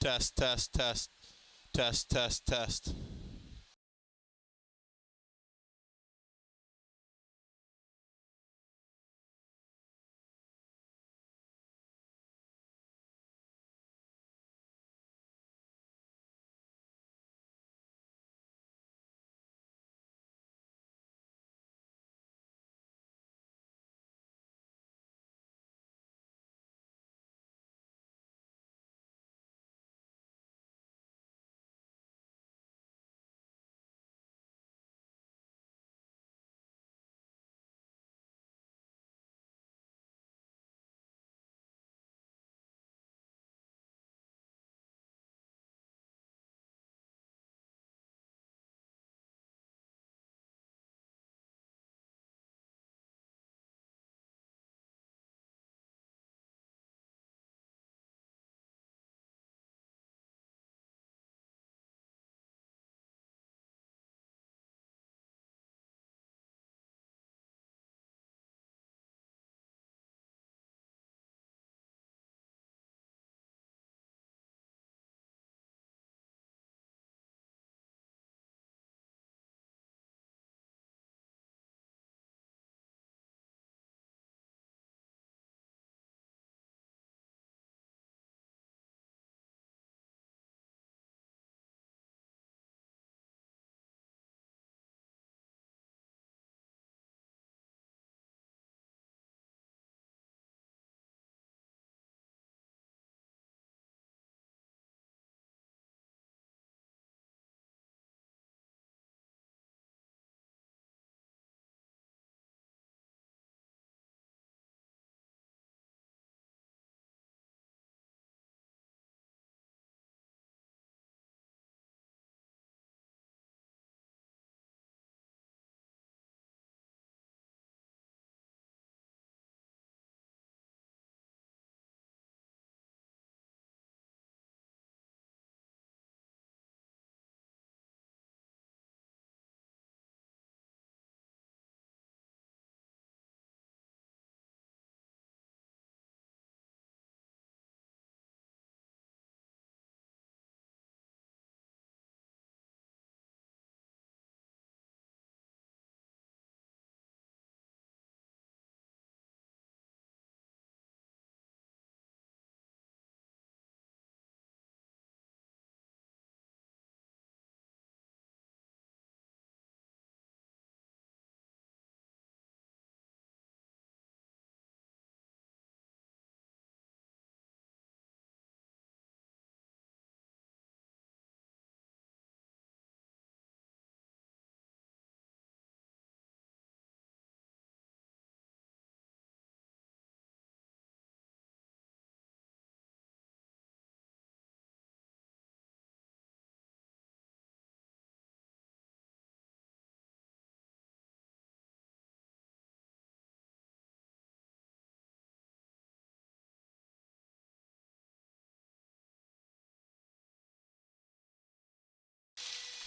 [SPEAKER 2] Test, test, test. Test, test, test.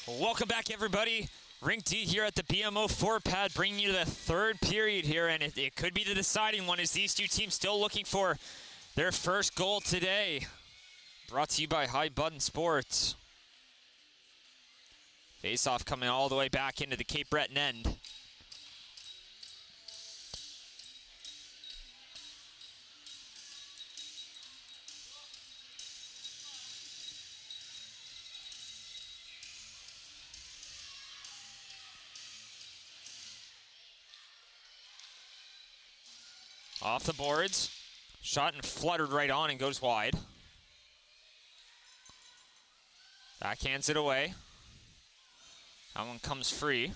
[SPEAKER 1] Welcome back, everybody. Rink D here at the BMO 4 pad, bringing you to the third period here, and it could be the deciding one as these two teams still looking for their first goal today. Brought to you by High Button Sports. Face-off coming all the way back into the Cape Breton end. Off the boards. Shot and fluttered right on and goes wide. Backhands it away. That one comes free.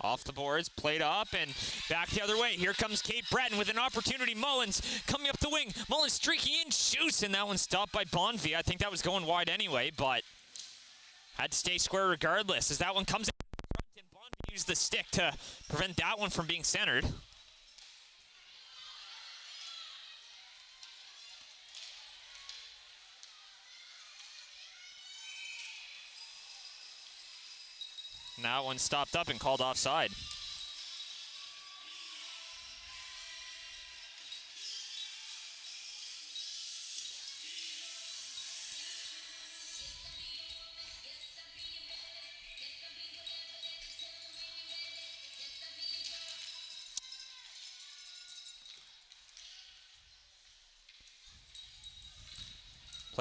[SPEAKER 1] Off the boards, played up and back the other way. Here comes Cape Breton with an opportunity. Mullins coming up the wing. Mullins streaking in, shoots, and that one stopped by Bonvie. I think that was going wide anyway, but had to stay square regardless as that one comes in front and Bonvie used the stick to prevent that one from being centered. And that one stopped up and called offside.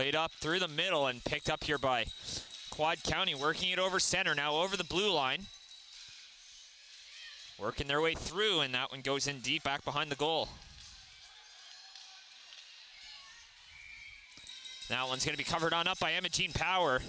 [SPEAKER 1] Played up through the middle and picked up here by Quad County, working it over center, now over the blue line. Working their way through, and that one goes in deep back behind the goal. That one's going to be covered on up by Emma-Jean Power.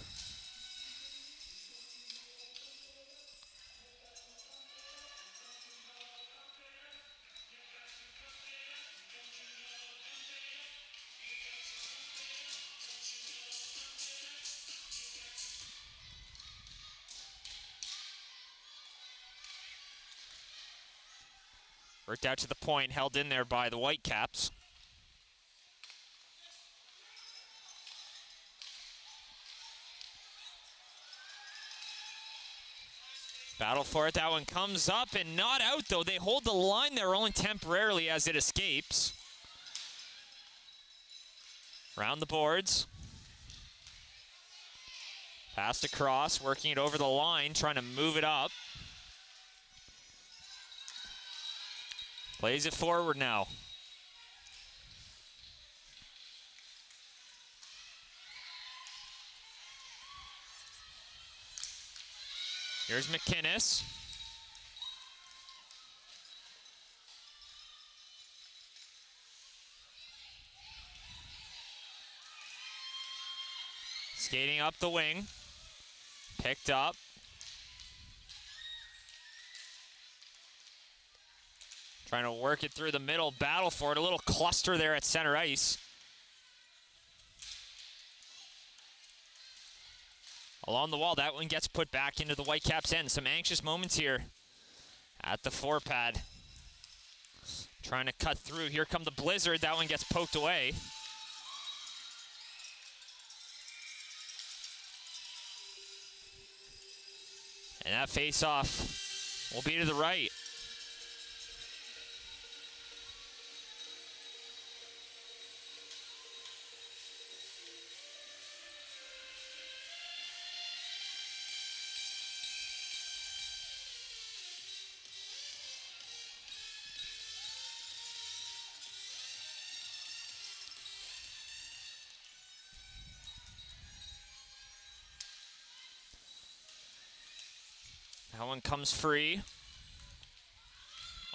[SPEAKER 1] Worked out to the point, held in there by the Whitecaps. Battle for it, that one comes up and not out though. They hold the line there only temporarily as it escapes. Round the boards. Passed across, working it over the line, trying to move it up. Plays it forward now. Here's McInnes. Skating up the wing. Picked up. Trying to work it through the middle, battle for it. A little cluster there at center ice. Along the wall, that one gets put back into the Whitecaps' end. Some anxious moments here at the forepad. Trying to cut through. Here come the Blizzard. That one gets poked away. And that face-off will be to the right. That one comes free.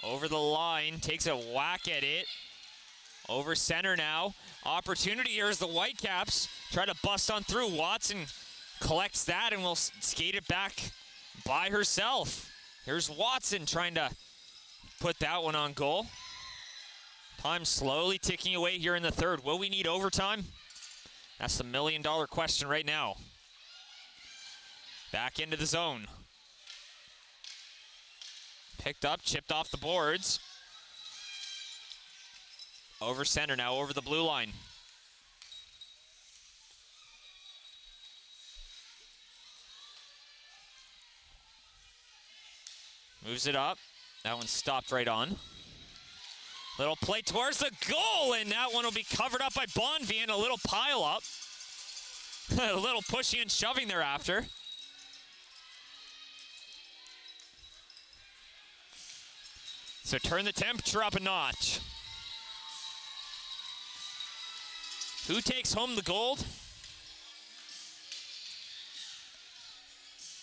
[SPEAKER 1] Over the line, takes a whack at it. Over center now. Opportunity here is the Whitecaps. Try to bust on through. Watson collects that and will skate it back by herself. Here's Watson trying to put that one on goal. Time slowly ticking away here in the third. Will we need overtime? That's the million-dollar question right now. Back into the zone. Picked up, chipped off the boards. Over center now, over the blue line. Moves it up. That one stopped right on. Little play towards the goal, and that one will be covered up by Bonvie. A little pile up. A little pushing and shoving thereafter. So turn the temperature up a notch. Who takes home the gold?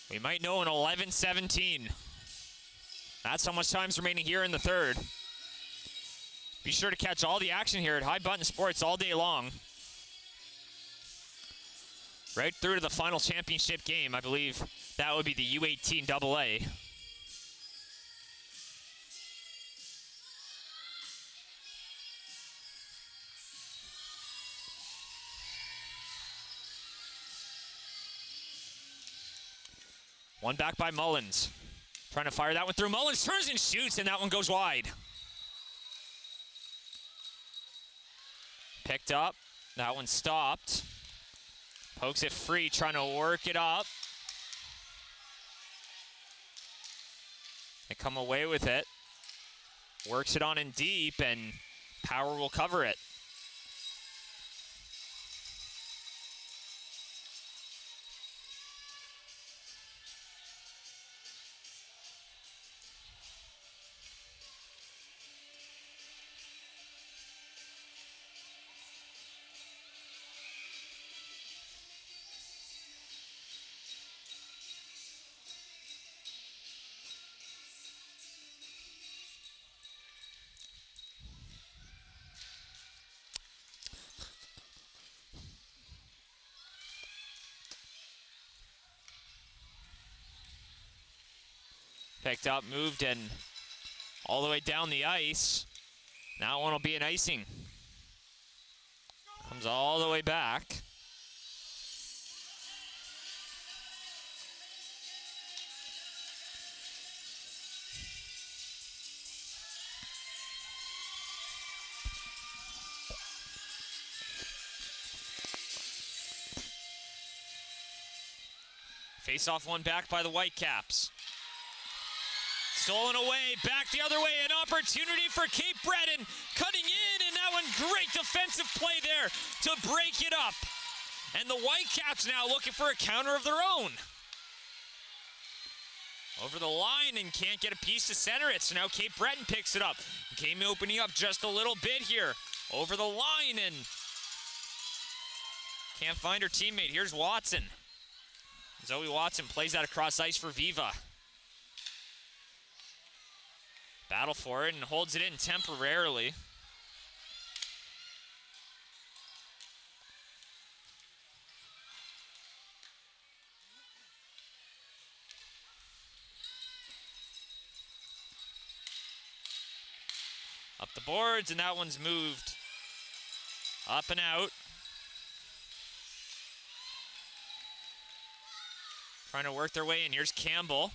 [SPEAKER 1] We might know in 11:17. That's how much time's remaining here in the third. Be sure to catch all the action here at High Button Sports all day long. Right through to the final championship game. I believe that would be the U18AA. One back by Mullins. Trying to fire that one through. Mullins turns and shoots, and that one goes wide. Picked up. That one stopped. Pokes it free, trying to work it up. They come away with it. Works it on in deep, and Power will cover it. Picked up, moved, and all the way down the ice. That one will be an icing. Comes all the way back. Face-off one back by the Whitecaps. Stolen away, back the other way, an opportunity for Cape Breton, cutting in, and that one, great defensive play there to break it up. And the Whitecaps now looking for a counter of their own. Over the line and can't get a piece to center it, so now Cape Breton picks it up. Game opening up just a little bit here. Over the line and can't find her teammate. Here's Watson. Zoe Watson plays that across ice for Viva. Battle for it and holds it in temporarily. Up the boards, and that one's moved up and out. Trying to work their way in. Here's Campbell.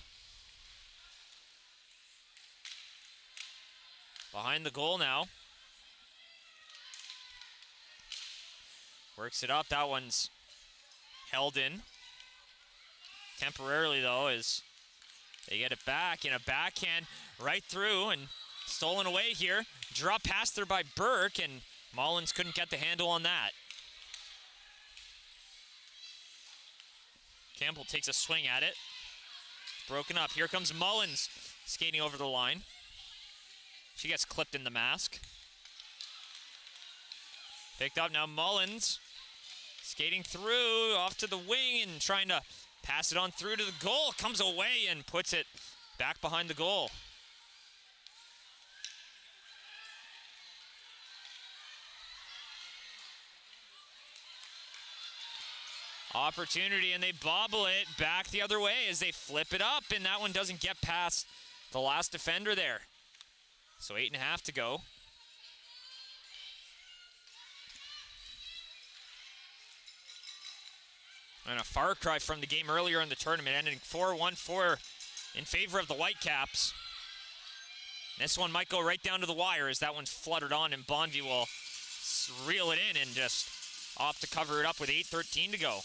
[SPEAKER 1] Behind the goal now. Works it up. That one's held in. Temporarily, though, as they get it back in a backhand right through and stolen away here. Drop pass there by Burke, and Mullins couldn't get the handle on that. Campbell takes a swing at it. Broken up. Here comes Mullins skating over the line. She gets clipped in the mask. Picked up now Mullins. Skating through, off to the wing and trying to pass it on through to the goal. Comes away and puts it back behind the goal. Opportunity, and they bobble it back the other way as they flip it up, and that one doesn't get past the last defender there. So 8.5 to go. And a far cry from the game earlier in the tournament, ending 4-1-4 in favor of the Whitecaps. This one might go right down to the wire as that one's fluttered on, and Bonvie will reel it in and just opt to cover it up with 8:13 to go.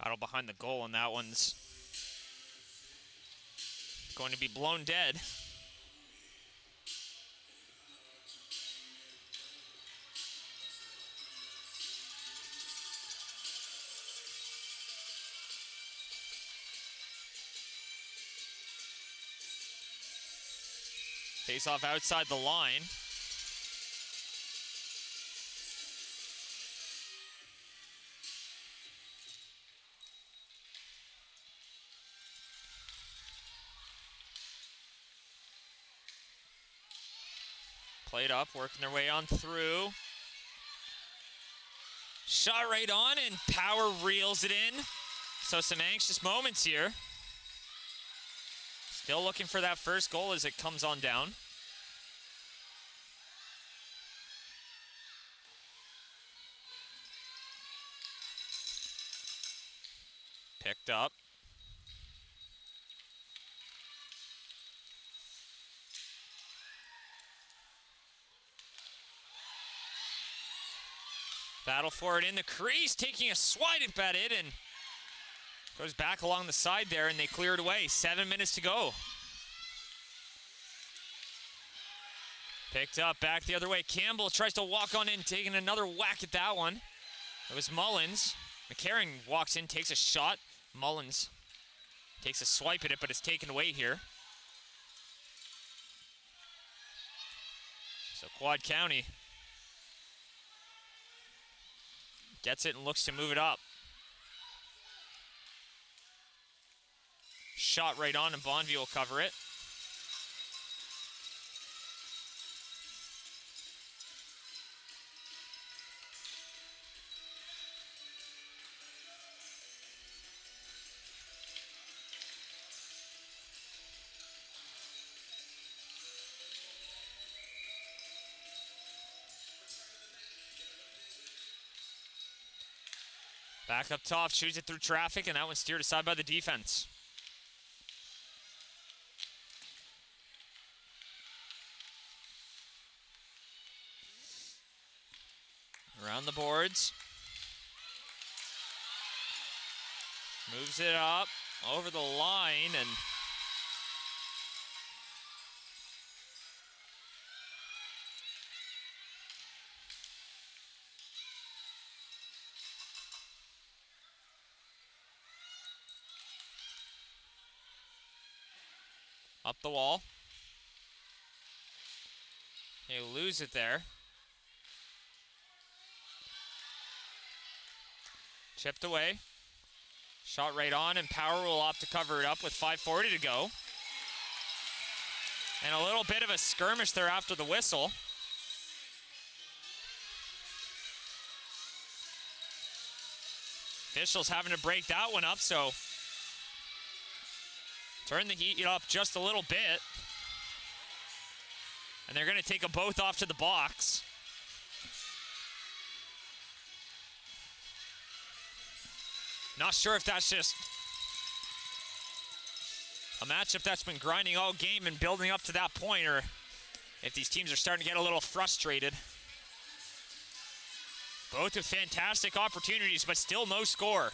[SPEAKER 1] Battle behind the goal, and that one's going to be blown dead. Face off outside the line. Played up, working their way on through. Shot right on, and Power reels it in. So some anxious moments here. Still looking for that first goal as it comes on down. Picked up. Battle for it in the crease, taking a swipe at it, and goes back along the side there, and they clear it away. 7 minutes to go. Picked up, back the other way. Campbell tries to walk on in, taking another whack at that one. It was Mullins. McCarron walks in, takes a shot. Mullins takes a swipe at it, but it's taken away here. So Quad County gets it and looks to move it up. Shot right on, and Bonview will cover it. Back up top, shoots it through traffic, and that one's steered aside by the defense. Around the boards. Moves it up over the line, and up the wall. They lose it there. Chipped away. Shot right on, and Power will opt to cover it up with 5:40 to go. And a little bit of a skirmish there after the whistle. Officials having to break that one up, so turn the heat up just a little bit. And they're going to take them both off to the box. Not sure if that's just a matchup that's been grinding all game and building up to that point, or if these teams are starting to get a little frustrated. Both with fantastic opportunities, but still no score.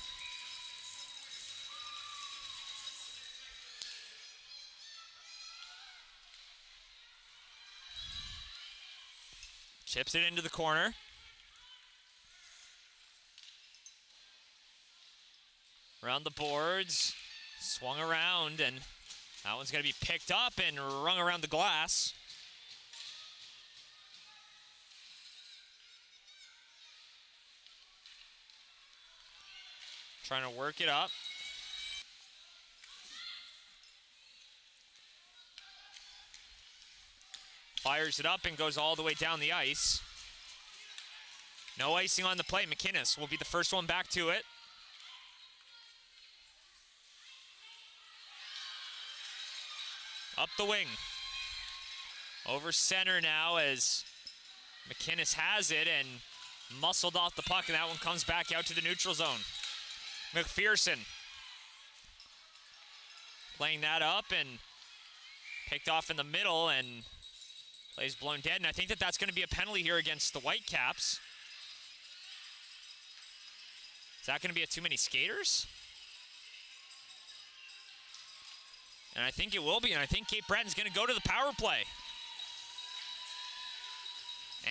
[SPEAKER 1] Chips it into the corner. Around the boards, swung around, and that one's going to be picked up and rung around the glass. Trying to work it up. Fires it up and goes all the way down the ice. No icing on the play. McInnes will be the first one back to it. Up the wing. Over center now as McInnes has it and muscled off the puck, and that one comes back out to the neutral zone. McPherson playing that up and picked off in the middle, and plays blown dead. And I think that that's going to be a penalty here against the Whitecaps. Is that going to be a too many skaters? And I think it will be, and I think Cape Breton's going to go to the power play.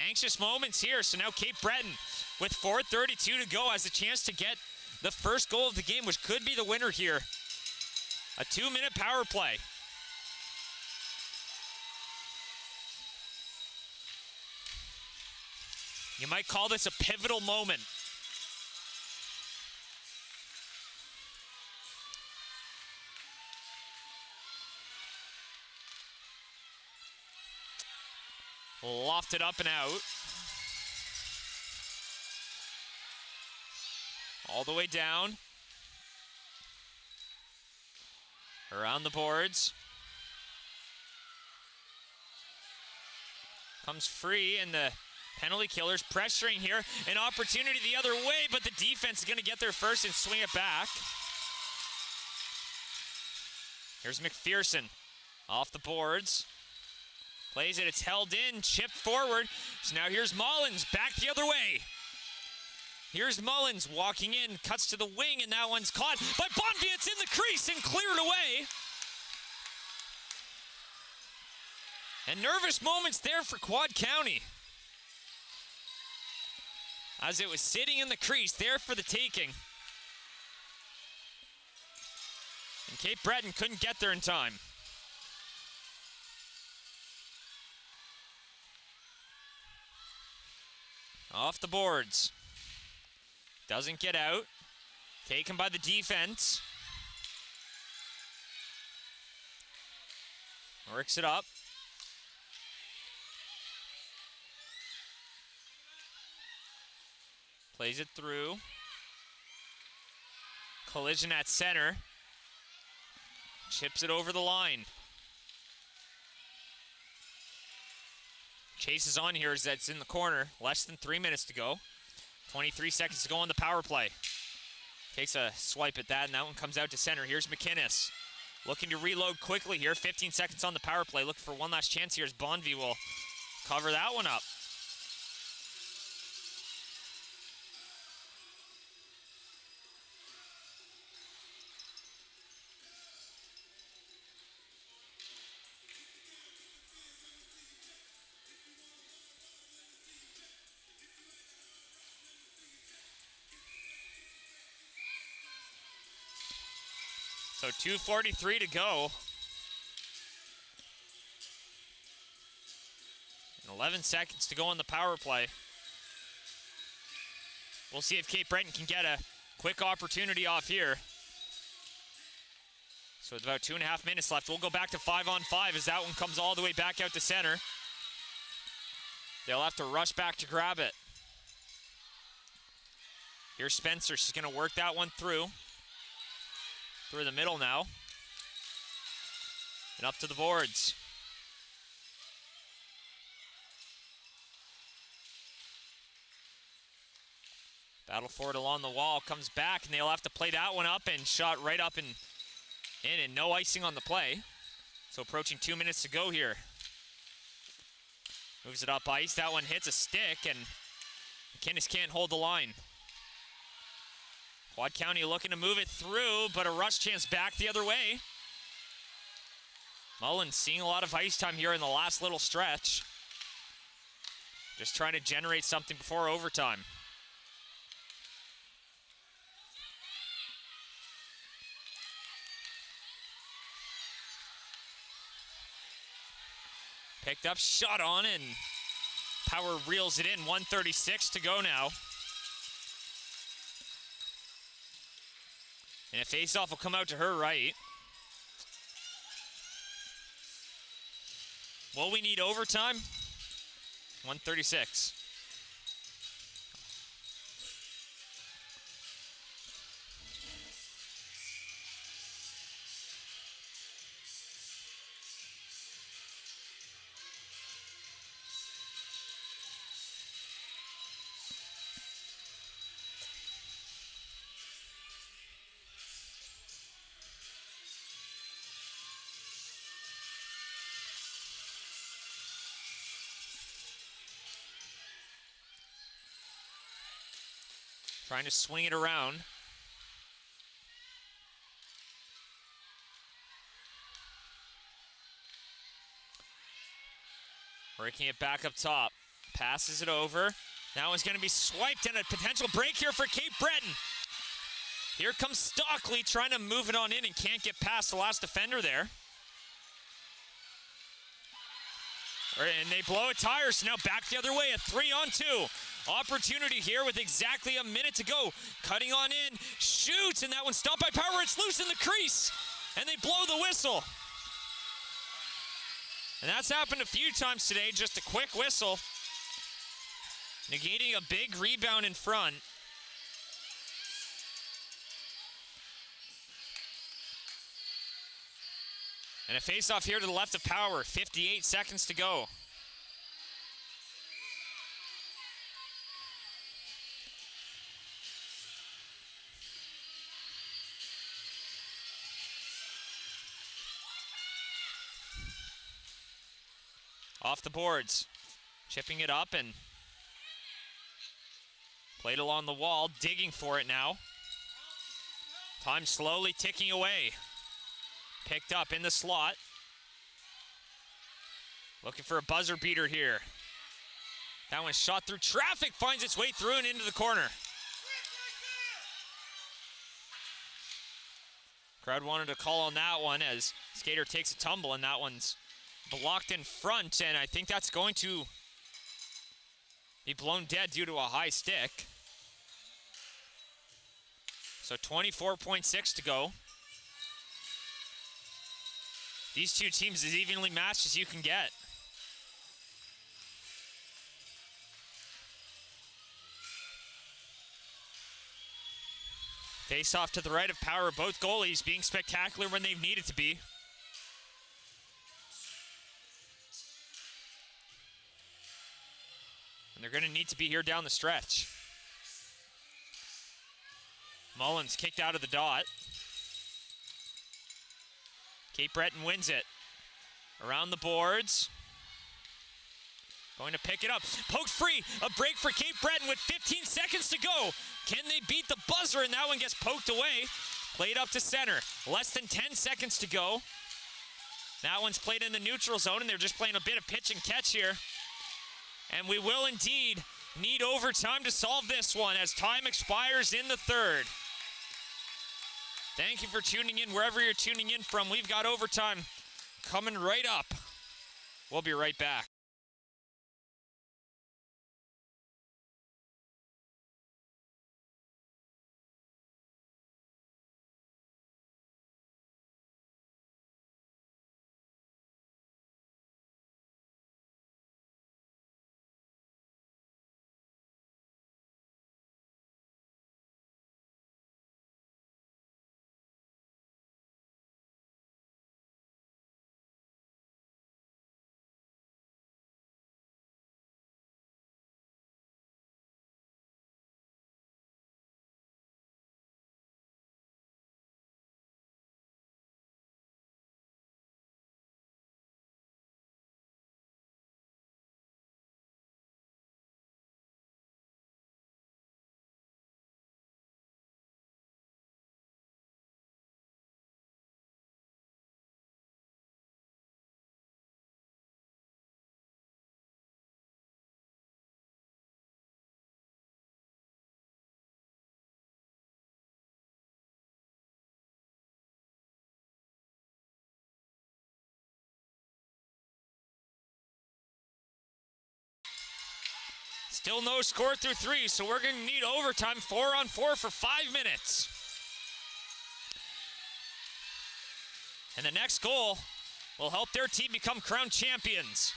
[SPEAKER 1] Anxious moments here, so now Cape Breton with 4:32 to go has a chance to get the first goal of the game, which could be the winner here. A 2-minute power play. You might call this a pivotal moment. Lofted up and out. All the way down. Around the boards. Comes free, and the penalty killer's pressuring here. An opportunity the other way, but the defense is going to get there first and swing it back. Here's McPherson off the boards. Plays it, it's held in, chipped forward. So now here's Mullins, back the other way. Here's Mullins walking in, cuts to the wing, and that one's caught by Bonview. It's in the crease and cleared away. And nervous moments there for Quad County, as it was sitting in the crease there for the taking. And Cape Breton couldn't get there in time. Off the boards. Doesn't get out. Taken by the defense. Works it up. Plays it through. Collision at center. Chips it over the line. Chase is on here as that's in the corner. Less than 3 minutes to go. 23 seconds to go on the power play. Takes a swipe at that, and that one comes out to center. Here's McInnes. Looking to reload quickly here. 15 seconds on the power play. Looking for one last chance here as Bonvie will cover that one up. So 2:43 to go. And 11 seconds to go on the power play. We'll see if Cape Breton can get a quick opportunity off here. So it's about 2.5 minutes left. We'll go back to 5-on-5 as that one comes all the way back out to center. They'll have to rush back to grab it. Here's Spencer. She's going to work that one through. Through the middle now. And up to the boards. Battle for it along the wall. Comes back and they'll have to play that one up and shot right up and in and no icing on the play. So approaching 2 minutes to go here. Moves it up ice. That one hits a stick and McInnes can't hold the line. Quad County looking to move it through, but a rush chance back the other way. Mullins seeing a lot of ice time here in the last little stretch. Just trying to generate something before overtime. Picked up, shot on, and Power reels it in. 1:36 to go now. And a face-off will come out to her right. Will we need overtime? 1:36. Trying to swing it around. Breaking it back up top. Passes it over. That one's going to be swiped and a potential break here for Cape Breton. Here comes Stockley trying to move it on in and can't get past the last defender there. And they blow a tire, so now back the other way, a 3-on-2. Opportunity here with exactly a minute to go. Cutting on in, shoots, and that one stopped by Power. It's loose in the crease, and they blow the whistle. And that's happened a few times today, just a quick whistle. Negating a big rebound in front. And a face-off here to the left of Power. 58 seconds to go. Off the boards. Chipping it up and played along the wall. Digging for it now. Time slowly ticking away. Picked up in the slot. Looking for a buzzer beater here. That one shot through traffic, finds its way through and into the corner. Crowd wanted a call on that one as skater takes a tumble, and that one's blocked in front, and I think that's going to be blown dead due to a high stick. So 24.6 to go. These two teams as evenly matched as you can get. Face off to the right of power, both goalies being spectacular when they've needed to be. And they're going to need to be here down the stretch. Mullins kicked out of the dot. Cape Breton wins it. Around the boards. Going to pick it up. Poked free. A break for Cape Breton with 15 seconds to go. Can they beat the buzzer? And that one gets poked away. Played up to center. Less than 10 seconds to go. That one's played in the neutral zone, and they're just playing a bit of pitch and catch here. And we will indeed need overtime to solve this one as time expires in the third. Thank you for tuning in wherever you're tuning in from. We've got overtime coming right up. We'll be right back. Still no score through three, so we're going to need overtime 4-on-4 for 5 minutes. And the next goal will help their team become crowned champions.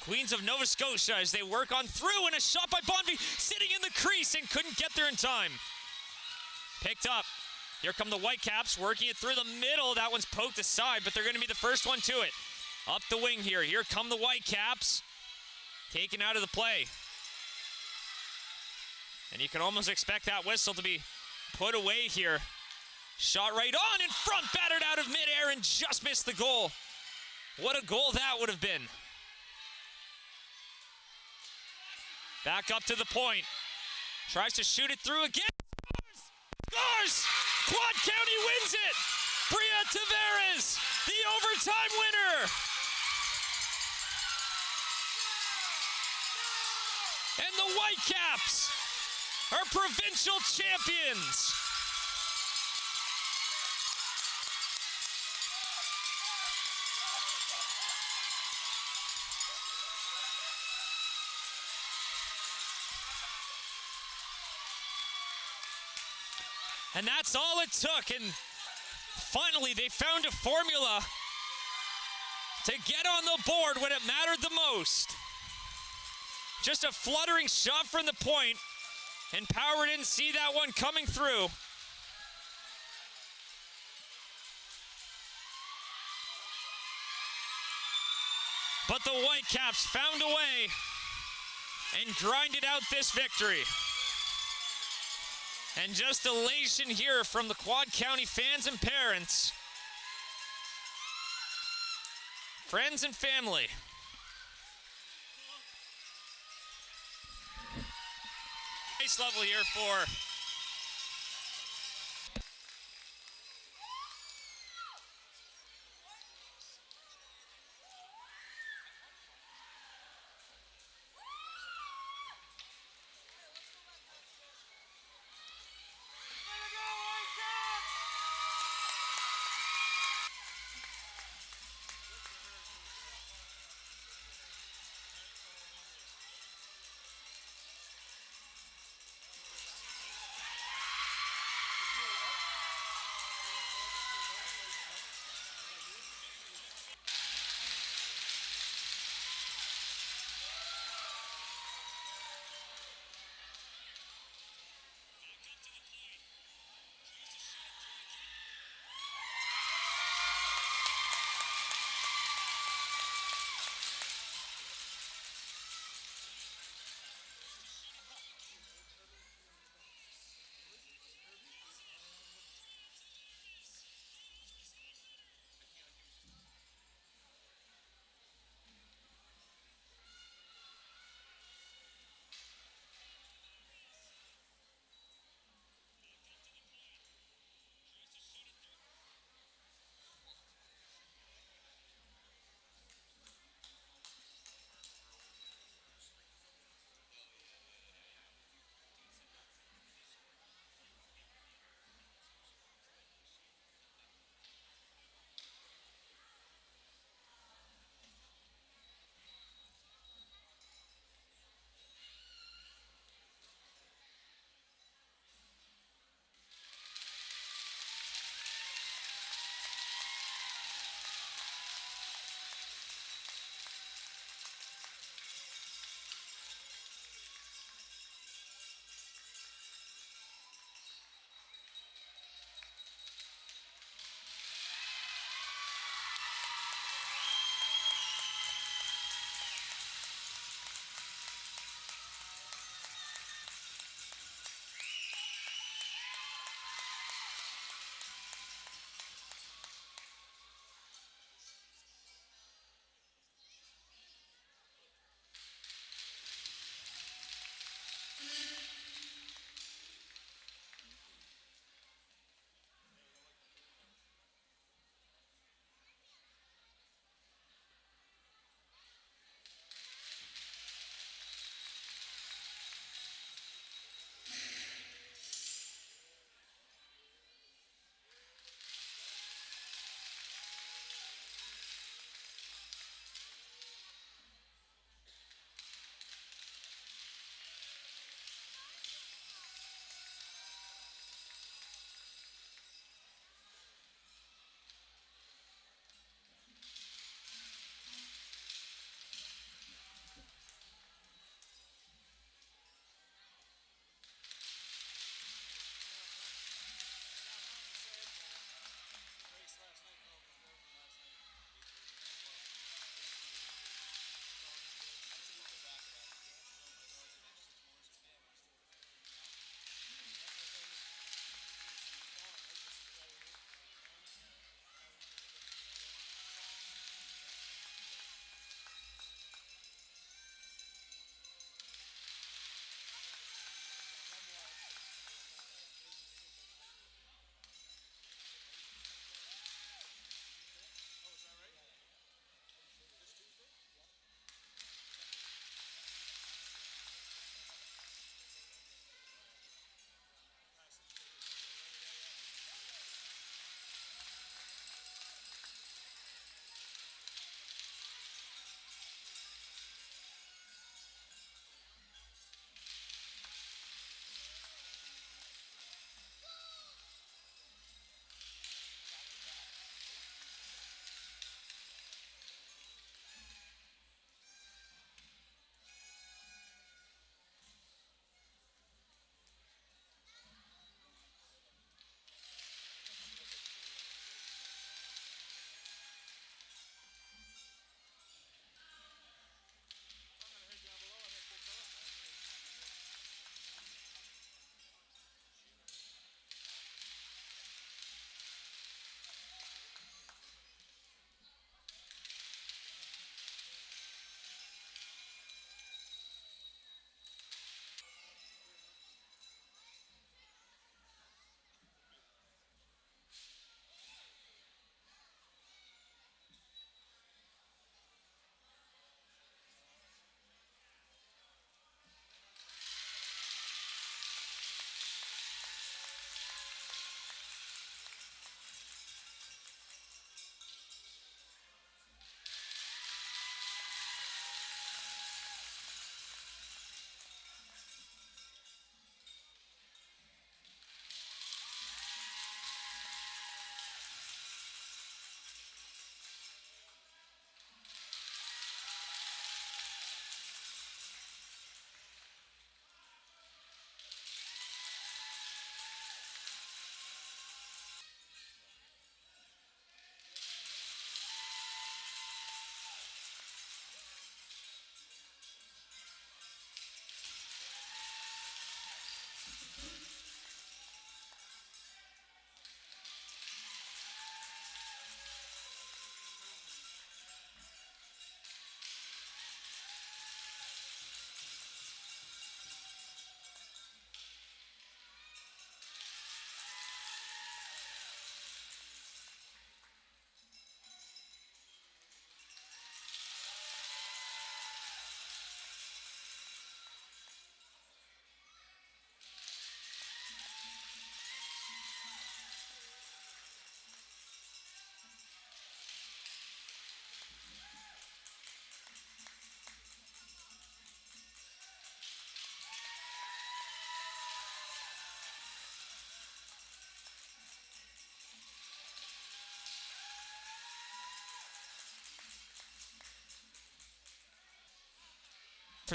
[SPEAKER 1] Queens of Nova Scotia as they work on through, and a shot by Bonvie sitting in the crease and couldn't get there in time. Picked up. Here come the Whitecaps working it through the middle. That one's poked aside, but they're going to be the first one to it. Up the wing here. Here come the Whitecaps. Taken out of the play. And you can almost expect that whistle to be put away here. Shot right on in front, battered out of midair and just missed the goal. What a goal that would have been. Back up to the point. Tries to shoot it through again. Scores! Quad County wins it! Bria Tavares, the overtime winner! And the Whitecaps are provincial champions. And that's all it took. And finally, they found a formula to get on the board when it mattered the most. Just a fluttering shot from the point, and Power didn't see that one coming through. But the Whitecaps found a way and grinded out this victory. And just elation here from the Quad County fans and parents, friends and family. Ice level here for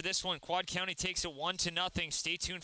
[SPEAKER 1] for this one. Quad County takes it 1-0. Stay tuned.